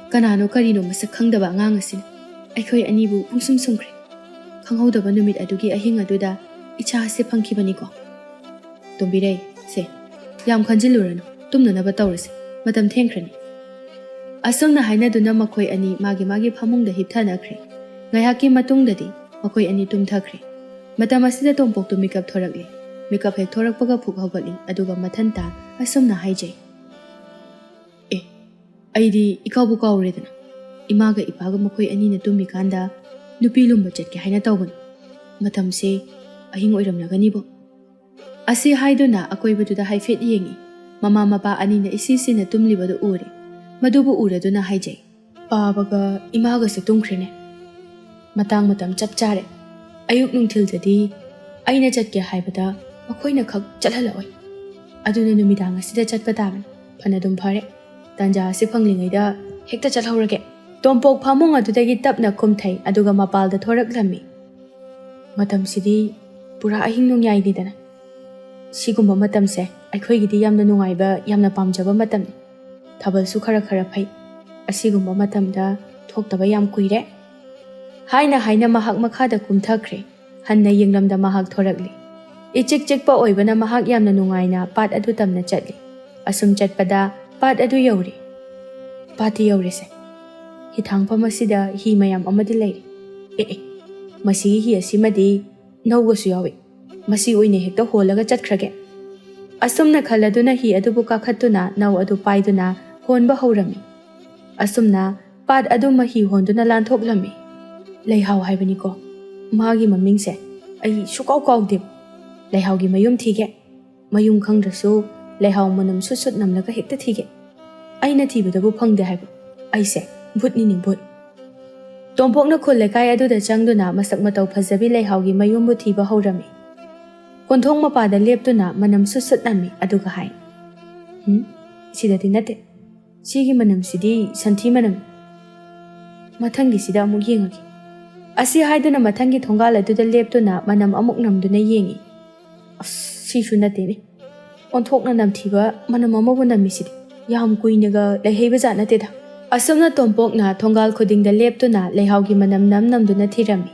Kanano karino masak khangdaba angang asina. Aikoi anibu pungsum sumkre. Khanghaudaba numit adugi ahing aduda icha ase phangkhibani ko. Tombirei se yam khanjilurano tumnanaba tawrase matam thengkhrani. Asomna hainaduna makhoi ani magi phamungda hipthanakre. Ngayhaki matungdadi makhoi ani tumthakre. Matam asida tompoktu makeup thorakle. Makeup hek thorakpaga phuk hawgali aduga mathanta asomna haijai. Aidi ikawbu kawredana. Imaga ipaga makhoi ani na tumikanda nupi lumba chatke haina tawbani. Matamse ahing oiramlagani bo. Ase haiduna akoibaduda haifet yengi. Mama mapa ani na isisi na tumlibadu ure. Madubu uraduna haijai. Babaga imaga se tumkrene. Matang chap chare. Ayuk nungthildadi aina chatke haibada makoina khak chathalawai. Aduna numidang asida chatpa taban. Phanadum phare. Tanja si phanglingaida hekta chathaurage. Tompok phamung adudagi tapna khumthai aduga mapalda thoraklami. Matam sidi pura ahing nungyai didana. Sigumba matam se aikhoigidi yamna nungaiba yamna pamjaba matam. Thabalsu khara phai. Asigumba matamda thoktaba yam kuire. Haina mahak makhada kumthakre. Hanna yenglamda mahak thorakli. Ichik pa oibana mahak yamna nungaina pat adu tamna chatli. Asum chatpada pat adu yauri. Pati yauri se. Hithangpa masida hi mayam amadi lairi. Masi hi asimadi naugasu yawi. Masi oine hekta holaga chatkrage. Asumna khaladuna hi adubu kakhatuna nau adu paiduna honba haurami. Asumna pat adu mahi honduna lanthoklami. Laihau haibani ko. Magi mamingse ai sukau kaudib. Laihaugi mayum thige. Mayum khangdrasu laihau manam sut namlaga hekta thige. Aina thibadabu phangde haibu. Aise bhut ni bhut. ꯇꯣꯝꯄꯣꯛꯅ ꯈꯨꯜ ꯂꯩꯀꯥꯏ ꯑꯗꯨꯗ ꯆꯪꯗꯨꯅ ꯃꯁꯛ ꯃꯇꯧ ꯐꯖꯕꯤ ꯂꯩꯍꯥꯎꯒꯤ ꯃꯌꯨꯝꯕꯨ ꯊꯤꯕ ꯍꯧꯔꯝꯃꯤ꯫ ꯀꯣꯟꯊꯣꯡ ꯃꯄꯥꯗ ꯂꯦꯞꯇꯨꯅ ꯃꯅꯝ ꯁꯨꯠ ꯅꯝꯃꯤ ꯑꯗꯨꯒ ꯍꯥꯏ, ꯁꯤꯗꯗꯤ ꯅꯠꯇꯦ, ꯁꯤꯒꯤ ꯃꯅꯝꯁꯤꯗꯤ ꯁꯟꯊꯤ ꯃꯅꯝ, ꯃꯊꯪꯒꯤꯁꯤꯗ ꯑꯃꯨꯛ ꯌꯦꯡꯉꯒꯦ꯫ ꯑꯁꯤ ꯍꯥꯏꯗꯨꯅ ꯃꯊꯪꯒꯤ ꯊꯣꯡꯒꯥꯜ ꯑꯗꯨꯗ ꯂꯦꯞꯇꯨꯅ ꯃꯅꯝ ꯑꯃꯨꯛ ꯅꯝꯗꯨꯅ ꯌꯦꯡꯉꯤ꯫ ꯁꯤꯁꯨ ꯅꯠꯇꯦꯅꯦ, ꯑꯣꯟꯊꯣꯛꯅ ꯅꯝꯊꯤꯕ ꯃꯅꯝ ꯑꯃꯕꯨ ꯅꯝꯃꯤꯁꯤꯗꯤ, ꯌꯥꯝ ꯀꯨꯏꯅꯒ ꯂꯩꯍꯩꯕꯖꯥꯠ ꯅꯠꯇꯦꯗ꯫ ꯑꯁꯨꯝꯅ ꯇꯣꯝꯄꯣꯛꯅ ꯊꯣꯡꯒꯥꯜ ꯈꯨꯗꯤꯡꯗ ꯂꯦꯞꯇꯨꯅ ꯂꯩꯍꯥꯎꯒꯤ ꯃꯅꯝ ꯅꯝꯗꯨꯅ ꯊꯤꯔꯝꯃꯤ꯫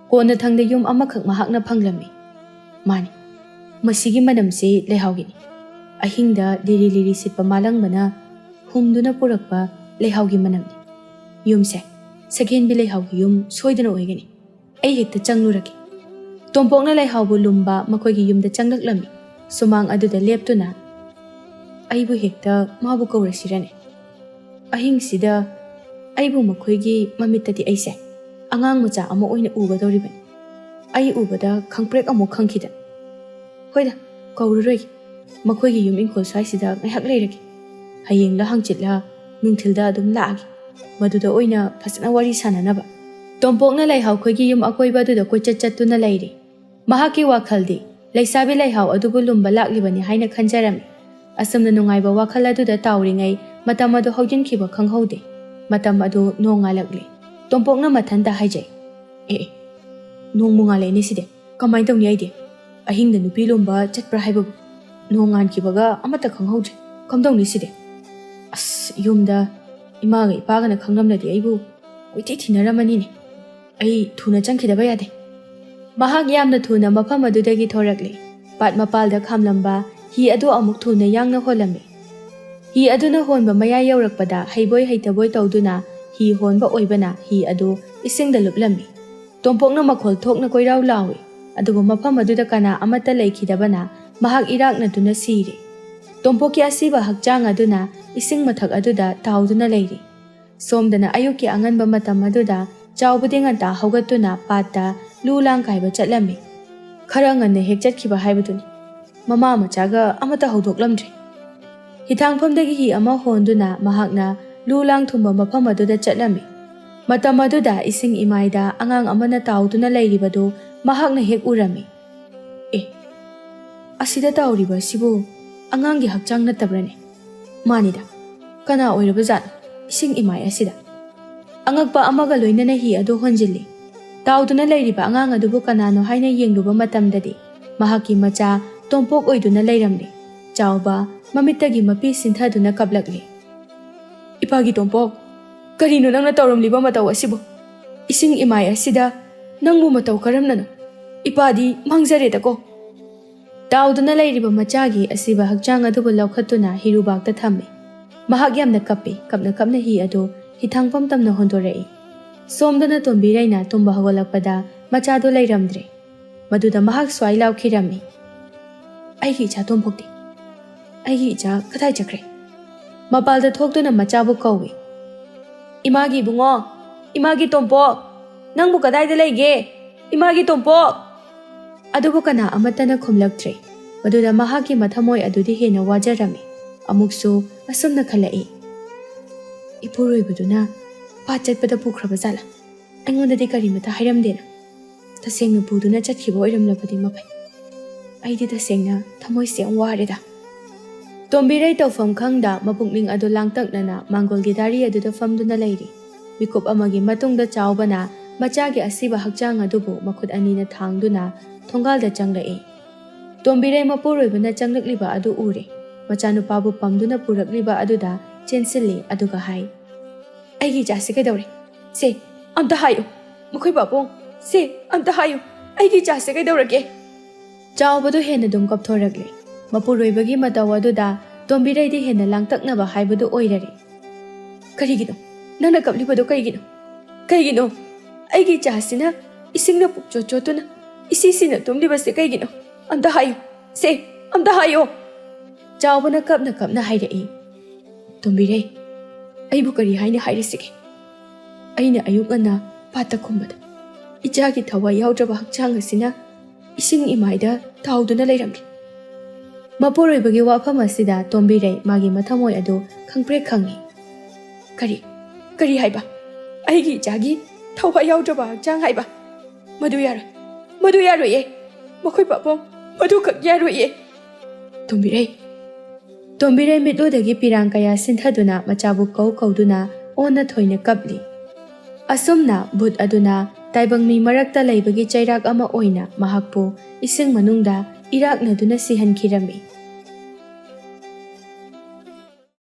ꯀꯣꯟꯅꯊꯪꯗ ꯌꯨꯝ ꯑꯃꯈꯛ ꯃꯍꯥꯛꯅ ꯐꯪꯂꯝꯃꯤ꯫ ꯃꯥꯅꯤ, ꯃꯁꯤꯒꯤ ꯃꯅꯝꯁꯤ ꯂꯩꯍꯥꯎꯒꯤꯅꯤ꯫ ꯑꯍꯤꯡꯗ ꯂꯤꯔꯤ ꯂꯤꯔꯤ ꯁꯤꯠꯄ ꯃꯥꯂꯪꯕꯅ ꯍꯨꯝꯗꯨꯅ ꯄꯨꯔꯛꯄ ꯂꯩꯍꯥꯎꯒꯤ ꯃꯅꯝꯅꯤ꯫ ꯌꯨꯝꯁꯦ ꯁꯒꯦꯟꯕꯤ ꯂꯩꯍꯥꯎꯒꯤ ꯌꯨꯝ ꯁꯣꯏꯗꯅ ꯑꯣꯏꯒꯅꯤ꯫ ꯑꯩ ꯍꯦꯛꯇ ꯆꯪꯂꯨꯔꯒꯦ꯫ ꯇꯣꯝꯄꯣꯛꯅ ꯂꯩꯍꯥꯎꯕꯨ ꯂꯨꯝꯕ ꯃꯈꯣꯏꯒꯤ ꯌꯨꯝꯗ ꯆꯪꯂꯛꯂꯝꯃꯤ꯫ ꯁꯨꯃꯥꯡ ꯑꯗꯨꯗ ꯂꯦꯞꯇꯨꯅ ꯑꯩꯕꯨ ꯍꯦꯛꯇ ꯃꯥꯕꯨ ꯀꯧꯔꯁꯤꯔꯅꯦ? ꯑꯍꯤꯡꯁꯤꯗ ꯑꯩꯕꯨ ꯃꯈꯣꯏꯒꯤ ꯃꯃꯤꯠꯇꯗꯤ ꯑꯩꯁꯦ ꯑꯉꯥꯡ ꯃꯆꯥ ꯑꯃ ꯑꯣꯏꯅ ꯎꯒꯗꯧꯔꯤꯕꯅꯤ꯫ ꯑꯩ ꯎꯕꯗ ꯈꯪꯄ꯭ꯔꯦꯛ ꯑꯃꯨꯛ ꯈꯪꯈꯤꯗ꯫ ꯍꯣꯏꯗ, ꯀꯧꯔꯔꯣꯏꯒꯦ꯫ ꯃꯈꯣꯏꯒꯤ ꯌꯨꯝ ꯏꯪꯈꯣꯜ ꯁ꯭ꯋꯥꯏꯁꯤꯗ ꯉꯥꯏꯍꯥꯛ ꯂꯩꯔꯒꯦ꯫ ꯍꯌꯦꯡꯂ ꯍꯪꯆꯤꯠꯂ ꯅꯨꯡꯊꯤꯜꯗ ꯑꯗꯨꯝ ꯂꯥꯛꯑꯒꯦ, ꯃꯗꯨꯗ ꯑꯣꯏꯅ ꯐꯖꯅ ꯋꯥꯔꯤ ꯁꯥꯟꯅꯅꯕ꯫ ꯇꯣꯝꯄꯣꯛꯅ ꯂꯩꯍꯥꯎ ꯈꯣꯏꯒꯤ ꯌꯨꯝ ꯑꯀꯣꯏꯕ ꯑꯗꯨꯗ ꯀꯣꯏꯆꯠ ꯆꯠꯇꯨꯅ ꯂꯩꯔꯤ꯫ ꯃꯍꯥꯛꯀꯤ ꯋꯥꯈꯜꯗꯤ ꯂꯩꯁꯥꯕꯤ ꯂꯩꯍꯥꯎ ꯑꯗꯨꯕꯨ ꯂꯨꯝꯕ ꯂꯥꯛꯂꯤꯕꯅꯤ ꯍꯥꯏꯅ ꯈꯟꯖꯔꯝꯃꯤ꯫ ꯑꯁꯨꯝꯅ ꯅꯨꯡꯉꯥꯏꯕ ꯋꯥꯈꯜ ꯑꯗꯨꯗ ꯇꯥꯎꯔꯤꯉꯩ ꯃꯇꯝ ꯑꯗꯨ ꯍꯧꯖꯤꯟꯈꯤꯕ ꯈꯪꯍꯧꯗꯦ꯫ ꯃꯇꯝ ꯑꯗꯨ ꯅꯣꯡ ꯉꯥꯜꯂꯛꯂꯤ꯫ ꯇꯣꯝꯄꯣꯛꯅ ꯃꯊꯟꯇ ꯍꯥꯏꯖꯩ, ꯅꯣꯡꯃꯨ ꯉꯥꯜꯂꯛꯑꯦꯅꯦ ꯁꯤꯗꯤ, ꯀꯃꯥꯏꯅ ꯇꯧꯅꯤ ꯑꯩꯗꯤ? ꯑꯍꯤꯡꯗ ꯅꯨꯄꯤ ꯂꯣꯝꯕ ꯆꯠꯄ꯭ꯔꯥ ꯍꯥꯏꯕꯕꯨ ꯅꯣꯡ ꯉꯥꯟꯈꯤꯕꯒ ꯑꯃꯠꯇ ꯈꯪꯍꯧꯗ꯭ꯔꯦ, ꯀꯝꯗꯧꯅꯤ ꯁꯤꯗꯤ? ꯌꯨꯝꯗ ꯏꯃꯥꯒ ꯏꯄꯥꯒꯅ ꯈꯪꯂꯝꯂꯗꯤ ꯑꯩꯕꯨ ꯀꯣꯏꯊꯤ ꯊꯤꯅꯔꯝꯃꯅꯤꯅꯦ꯫ ꯑꯩ ꯊꯨꯅ ꯆꯪꯈꯤꯗꯕ ꯌꯥꯗꯦ꯫ ꯃꯍꯥꯛ ꯌꯥꯝꯅ ꯊꯨꯅ ꯃꯐꯝ ꯑꯗꯨꯗꯒꯤ ꯊꯣꯔꯛꯂꯤ꯫ ꯄꯥꯠ ꯃꯄꯥꯜꯗ ꯈꯥꯝꯂꯝꯕ ꯍꯤ ꯑꯗꯨ ꯑꯃꯨꯛ ꯊꯨꯅ ꯌꯥꯡꯅ ꯍꯣꯜꯂꯝꯃꯤ꯫ ꯍꯤ ꯑꯗꯨꯅ ꯍꯣꯟꯕ ꯃꯌꯥꯏ ꯌꯧꯔꯛꯄꯗ ꯍꯩꯕꯣꯏ ꯍꯩꯇꯕꯣꯏ ꯇꯧꯗꯨꯅ ꯍꯤ ꯍꯣꯟꯕ ꯑꯣꯏꯕꯅ ꯍꯤ ꯑꯗꯨ ꯏꯁꯤꯡꯗ ꯂꯨꯞꯂꯝꯃꯤ꯫ ꯇꯣꯝꯄꯣꯛꯅ ꯃꯈꯣꯜ ꯊꯣꯛꯅ ꯀꯣꯏꯔꯥꯎ ꯂꯥꯎꯏ꯫ ꯑꯗꯨꯕꯨ ꯃꯐꯝ ꯑꯗꯨꯗ ꯀꯅꯥ ꯑꯃꯠꯇ ꯂꯩꯈꯤꯗꯕꯅ ꯃꯍꯥꯛ ꯏꯔꯥꯛꯅꯗꯨꯅ ꯁꯤꯔꯤ꯫ ꯇꯣꯝꯄꯣꯛꯀꯤ ꯑꯁꯤꯕ ꯍꯛꯆꯥꯡ ꯑꯗꯨꯅ ꯏꯁꯤꯡ ꯃꯊꯛ ꯑꯗꯨꯗ ꯇꯥꯎꯗꯨꯅ ꯂꯩꯔꯤ꯫ ꯁꯣꯝꯗꯅ ꯑꯌꯨꯛꯀꯤ ꯑꯉꯟꯕ ꯃꯇꯝ ꯑꯗꯨꯗ ꯆꯥꯎꯕꯗꯤ ꯉꯟꯇꯥ ꯍꯧꯒꯠꯇꯨꯅ ꯄꯥꯠꯇ ꯂꯨ ꯂꯥꯡ ꯀꯥꯏꯕ ꯆꯠꯂꯝꯃꯤ꯫ ꯈꯔ ꯉꯟꯅ ꯍꯦꯛ ꯆꯠꯈꯤꯕ ꯍꯥꯏꯕꯗꯨꯅꯤ, ꯃꯃꯥ ꯃꯆꯥꯒ ꯑꯃꯠꯇ ꯍꯧꯗꯣꯛꯂꯝꯗ꯭ꯔꯦ꯫ ꯍꯤꯊꯥꯡꯐꯝꯗꯒꯤ ꯍꯤ ꯑꯃ ꯍꯣꯟꯗꯨꯅ ꯃꯍꯥꯛꯅ ꯂꯨ ꯂꯥꯡ ꯊꯨꯝꯕ ꯃꯐꯝ ꯑꯗꯨꯗ ꯆꯠꯂꯝꯃꯤ꯫ ꯃꯇꯝ ꯑꯗꯨꯗ ꯏꯁꯤꯡ ꯏꯃꯥꯏꯗ ꯑꯉꯥꯡ ꯑꯃꯅ ꯇꯥꯎꯗꯨꯅ ꯂꯩꯔꯤꯕꯗꯨ ꯃꯍꯥꯛꯅ ꯍꯦꯛ ꯎꯔꯝꯃꯤ꯫ ꯑꯁꯤꯗ ꯇꯥꯎꯔꯤꯕ ꯑꯁꯤꯕꯨ ꯑꯉꯥꯡꯒꯤ ꯍꯛꯆꯥꯡ ꯅꯠꯇꯕ꯭ꯔꯅꯦ? ꯃꯥꯅꯤꯗ, ꯀꯅꯥ ꯑꯣꯏꯔꯕꯖꯥꯠꯅꯣ ꯏꯁꯤꯡ ꯏꯃꯥꯏ ꯑꯁꯤꯗ? ꯑꯉꯛꯄ ꯑꯃꯒ ꯂꯣꯏꯅꯅ ꯍꯤ ꯑꯗꯨ ꯍꯣꯟꯖꯤꯜꯂꯤ꯫ ꯇꯥꯎꯗꯨꯅ ꯂꯩꯔꯤꯕ ꯑꯉꯥꯡ ꯑꯗꯨꯕꯨ ꯀꯅꯥꯅꯣ ꯍꯥꯏꯅ ꯌꯦꯡꯂꯨꯕ ꯃꯇꯝꯗꯗꯤ ꯃꯍꯥꯛꯀꯤ ꯃꯆꯥ ꯇꯣꯝꯄꯣꯛ ꯑꯣꯏꯗꯨꯅ ꯂꯩꯔꯝꯂꯤ꯫ ꯆꯥꯎꯕ ꯃꯃꯤꯠꯇꯒꯤ ꯃꯄꯤ ꯁꯤꯟꯊꯗꯨꯅ ꯀꯞꯂꯛꯂꯤ꯫ ꯏꯄꯥꯒꯤ ꯇꯣꯝꯄꯣꯛ, ꯀꯔꯤꯅꯣ ꯅꯪꯅ ꯇꯧꯔꯝꯂꯤꯕ ꯃꯇꯧ ꯑꯁꯤꯕꯨ? ꯏꯁꯤꯡ ꯏꯃꯥꯏ ꯑꯁꯤꯗ ꯅꯪꯕꯨ ꯃꯇꯧ ꯀꯔꯝꯅꯅꯣ? ꯏꯄꯥꯗꯤ ꯃꯥꯡꯖꯔꯦꯗꯀꯣ꯫ ꯇꯥꯎꯗꯨꯅ ꯂꯩꯔꯤꯕ ꯃꯆꯥꯒꯤ ꯑꯁꯤꯕ ꯍꯛꯆꯥꯡ ꯑꯗꯨꯕꯨ ꯂꯧꯈꯠꯇꯨꯅ ꯍꯤꯔꯨꯕꯥꯛꯇ ꯊꯝꯃꯤ꯫ ꯃꯍꯥꯛ ꯌꯥꯝꯅ ꯀꯞꯄꯤ꯫ ꯀꯞꯅ ꯀꯞꯅ ꯍꯤ ꯑꯗꯨ ꯍꯤꯊꯥꯡꯐꯝ ꯇꯝꯅ ꯍꯣꯟꯗꯣꯔꯛꯏ꯫ ꯁꯣꯝꯗꯅ ꯇꯣꯝꯕꯤꯔꯩꯅ ꯇꯨꯝꯕ ꯍꯧꯒꯠꯂꯛꯄꯗ ꯃꯆꯥꯗꯨ ꯂꯩꯔꯝꯗ꯭ꯔꯦ꯫ ꯃꯗꯨꯗ ꯃꯍꯥꯛ ꯁ꯭ꯋꯥꯏ ꯂꯥꯎꯈꯤꯔꯝꯃꯤ, ꯑꯩꯒꯤ ꯏꯆꯥ ꯇꯣꯝꯄꯣꯛꯇꯤ? ꯑꯩꯒꯤ ꯏꯆꯥ ꯀꯗꯥꯏ ꯆꯠꯈ꯭ꯔꯦ? ꯃꯄꯥꯜꯗ ꯊꯣꯛꯇꯨꯅ ꯃꯆꯥꯕꯨ ꯀꯧꯏ꯫ ꯏꯃꯥꯒꯤ ꯏꯕꯨꯡꯉꯣ, ꯏꯃꯥꯒꯤ ꯇꯣꯝꯄꯣꯛ, ꯅꯪꯕꯨ ꯀꯗꯥꯏꯗ ꯂꯩꯒꯦ? ꯏꯃꯥꯒꯤ ꯇꯣꯝꯄꯣꯛ! ꯑꯗꯨꯕꯨ ꯀꯅꯥ ꯑꯃꯠꯇꯅ ꯈꯨꯝꯂꯛꯇ꯭ꯔꯦ꯫ ꯃꯗꯨꯗ ꯃꯍꯥꯛꯀꯤ ꯃꯊꯃꯣꯏ ꯑꯗꯨꯗꯤ ꯍꯦꯟꯅ ꯋꯥꯖꯔꯝꯃꯤ꯫ ꯑꯃꯨꯛꯁꯨ ꯑꯁꯨꯝꯅ ꯈꯜꯂꯛꯏ, ꯏꯄꯨꯔꯣꯏꯕꯗꯨꯅ ꯄꯥꯠ ꯆꯠꯄꯗ ꯄꯨꯈ꯭ꯔꯕ ꯖꯥꯠꯂꯥ? ꯑꯩꯉꯣꯟꯗꯗꯤ ꯀꯔꯤꯃꯇ ꯍꯥꯏꯔꯝꯗꯦꯅ? ꯇꯁꯦꯡꯅ ꯄꯨꯗꯨꯅ ꯆꯠꯈꯤꯕ ꯑꯣꯏꯔꯝꯂꯕꯗꯤ ꯃꯐꯩ꯫ ꯑꯩꯗꯤ ꯇꯁꯦꯡꯅ ꯊꯃꯣꯏꯁꯦ ꯌꯥꯝ ꯋꯥꯔꯦꯗ꯫ ꯇꯣꯝꯕꯤꯔꯩ ꯇꯧꯐꯝ ꯈꯪꯗ ꯃꯄꯨꯛꯅꯤꯡ ꯑꯗꯨ ꯂꯥꯡꯇꯛꯅꯅ ꯃꯥꯡꯒꯣꯜꯒꯤ ꯗꯥꯔꯤ ꯑꯗꯨꯗ ꯐꯝꯗꯨꯅ ꯂꯩꯔꯤ꯫ ꯃꯤꯀꯨꯞ ꯑꯃꯒꯤ ꯃꯇꯨꯡꯗ ꯆꯥꯎꯕꯅ ꯃꯆꯥꯒꯤ ꯑꯁꯤꯕ ꯍꯛꯆꯥꯡ ꯑꯗꯨꯕꯨ ꯃꯈꯨꯠ ꯑꯅꯤꯅ ꯊꯥꯡꯗꯨꯅ ꯊꯣꯡꯒꯥꯜꯗ ꯆꯪꯂꯛꯏ꯫ ꯇꯣꯝꯕꯤꯔꯩ ꯃꯄꯨꯔꯣꯏꯕꯅ ꯆꯪꯂꯛꯂꯤꯕ ꯑꯗꯨ ꯎꯔꯦ꯫ ꯃꯆꯥꯅꯨꯄꯥꯕꯨ ꯄꯝꯗꯨꯅ ꯄꯨꯔꯛꯂꯤꯕ ꯑꯗꯨꯗ ꯆꯦꯟꯁꯤꯜꯂꯤ ꯑꯗꯨꯒ ꯍꯥꯏ, ꯑꯩꯒꯤ ꯏꯆꯥꯁꯤ ꯀꯩꯗꯧꯔꯦ? ꯁꯦ ꯑꯝꯇ ꯍꯥꯏꯌꯨ, ꯃꯈꯣꯏ ꯄꯥꯕꯨꯡ, ꯁꯦ ꯑꯝꯇ ꯍꯥꯏꯌꯨ, ꯑꯩꯒꯤ ꯏꯆꯥꯁꯦ ꯀꯩꯗꯧꯔꯒꯦ? ꯆꯥꯎꯕꯗꯨ ꯍꯦꯟꯅ ꯗꯨꯝ ꯀꯞꯊꯣꯔꯛꯂꯤ꯫ ꯃꯄꯨꯔꯣꯏꯕꯒꯤ ꯃꯇꯧ ꯑꯗꯨꯗ ꯇꯣꯝꯕꯤꯔꯩꯗꯤ ꯍꯦꯟꯅ ꯂꯥꯡꯇꯛꯅꯕ ꯍꯥꯏꯕꯗꯨ ꯑꯣꯏꯔꯔꯤ꯫ ꯀꯔꯤꯒꯤꯅꯣ ꯅꯪꯅ ꯀꯞꯂꯤꯕꯗꯨ? ꯀꯩꯒꯤꯅꯣ? ꯀꯩꯒꯤꯅꯣ? ꯑꯩꯒꯤ ꯏꯆꯥꯁꯤꯅ ꯏꯁꯤꯡꯅ ꯄꯨꯛꯆꯣꯠ ꯆꯣꯠꯇꯨꯅ ꯏꯁꯤꯁꯤꯅ ꯇꯨꯝꯂꯤꯕꯁꯦ ꯀꯩꯒꯤꯅꯣ? ꯑꯝꯇ ꯍꯥꯏꯌꯨ, ꯁꯦ ꯑꯝꯇ ꯍꯥꯏꯌꯨ! ꯆꯥꯎꯕꯅ ꯀꯞꯅ ꯀꯞꯅ ꯍꯥꯏꯔꯛꯏ, ꯇꯣꯝꯕꯤꯔꯩ, ꯑꯩꯕꯨ ꯀꯔꯤ ꯍꯥꯏꯅ ꯍꯥꯏꯔꯁꯤꯒꯦ? ꯑꯩꯅ ꯑꯌꯨꯛ ꯉꯟꯅ ꯄꯥꯠꯇ ꯈꯨꯝꯕꯗ ꯏꯆꯥꯒꯤ ꯊꯋꯥꯏ ꯌꯥꯎꯗ꯭ꯔꯕ ꯍꯛꯆꯥꯡ ꯑꯁꯤꯅ ꯏꯁꯤꯡ ꯏꯃꯥꯏꯗ ꯇꯥꯎꯗꯨꯅ ꯂꯩꯔꯝꯂꯤ꯫ ꯃꯄꯨꯔꯣꯏꯕꯒꯤ ꯋꯥꯐꯝ ꯑꯁꯤꯗ ꯇꯣꯝꯕꯤꯔꯩ ꯃꯥꯒꯤ ꯃꯊꯃꯣꯏ ꯑꯗꯨ ꯈꯪꯄ꯭ꯔꯦꯛ ꯈꯪꯏ꯫ ꯀꯔꯤ ꯍꯥꯏꯕ? ꯑꯩꯒꯤ ꯏꯆꯥꯒꯤ ꯊꯋꯥꯏ ꯌꯥꯎꯗ꯭ꯔꯕ ꯍꯛꯆꯥꯡ ꯍꯥꯏꯕ ꯃꯗꯨ ꯌꯥꯔꯣꯏꯌꯦ ꯃꯈꯣꯏ ꯄꯥꯕꯨꯡ ꯃꯗꯨꯈꯛ ꯌꯥꯔꯣꯏꯌꯦ ꯇꯣꯝꯕꯤꯔꯩ ꯃꯤꯠꯂꯨꯗꯒꯤ ꯄꯤꯔꯥꯡ ꯀꯌꯥ ꯁꯤꯟꯊꯗꯨꯅ ꯃꯆꯥꯕꯨ ꯀꯧꯗꯨꯅ ꯑꯣꯟꯅ ꯊꯣꯏꯅ ꯀꯞꯂꯤ꯫ ꯑꯁꯨꯝꯅ ꯚꯨꯠ ꯑꯗꯨꯅ ꯇꯥꯏꯕꯪ ꯃꯤ ꯃꯔꯛꯇ ꯂꯩꯕꯒꯤ ꯆꯩꯔꯥꯛ ꯑꯃ ꯑꯣꯏꯅ ꯃꯍꯥꯛꯄꯨ ꯏꯁꯤꯡ ꯃꯅꯨꯡꯗ ꯏꯔꯥꯛꯅꯗꯨꯅ ꯁꯤꯍꯟꯈꯤꯔꯝꯃꯤ꯫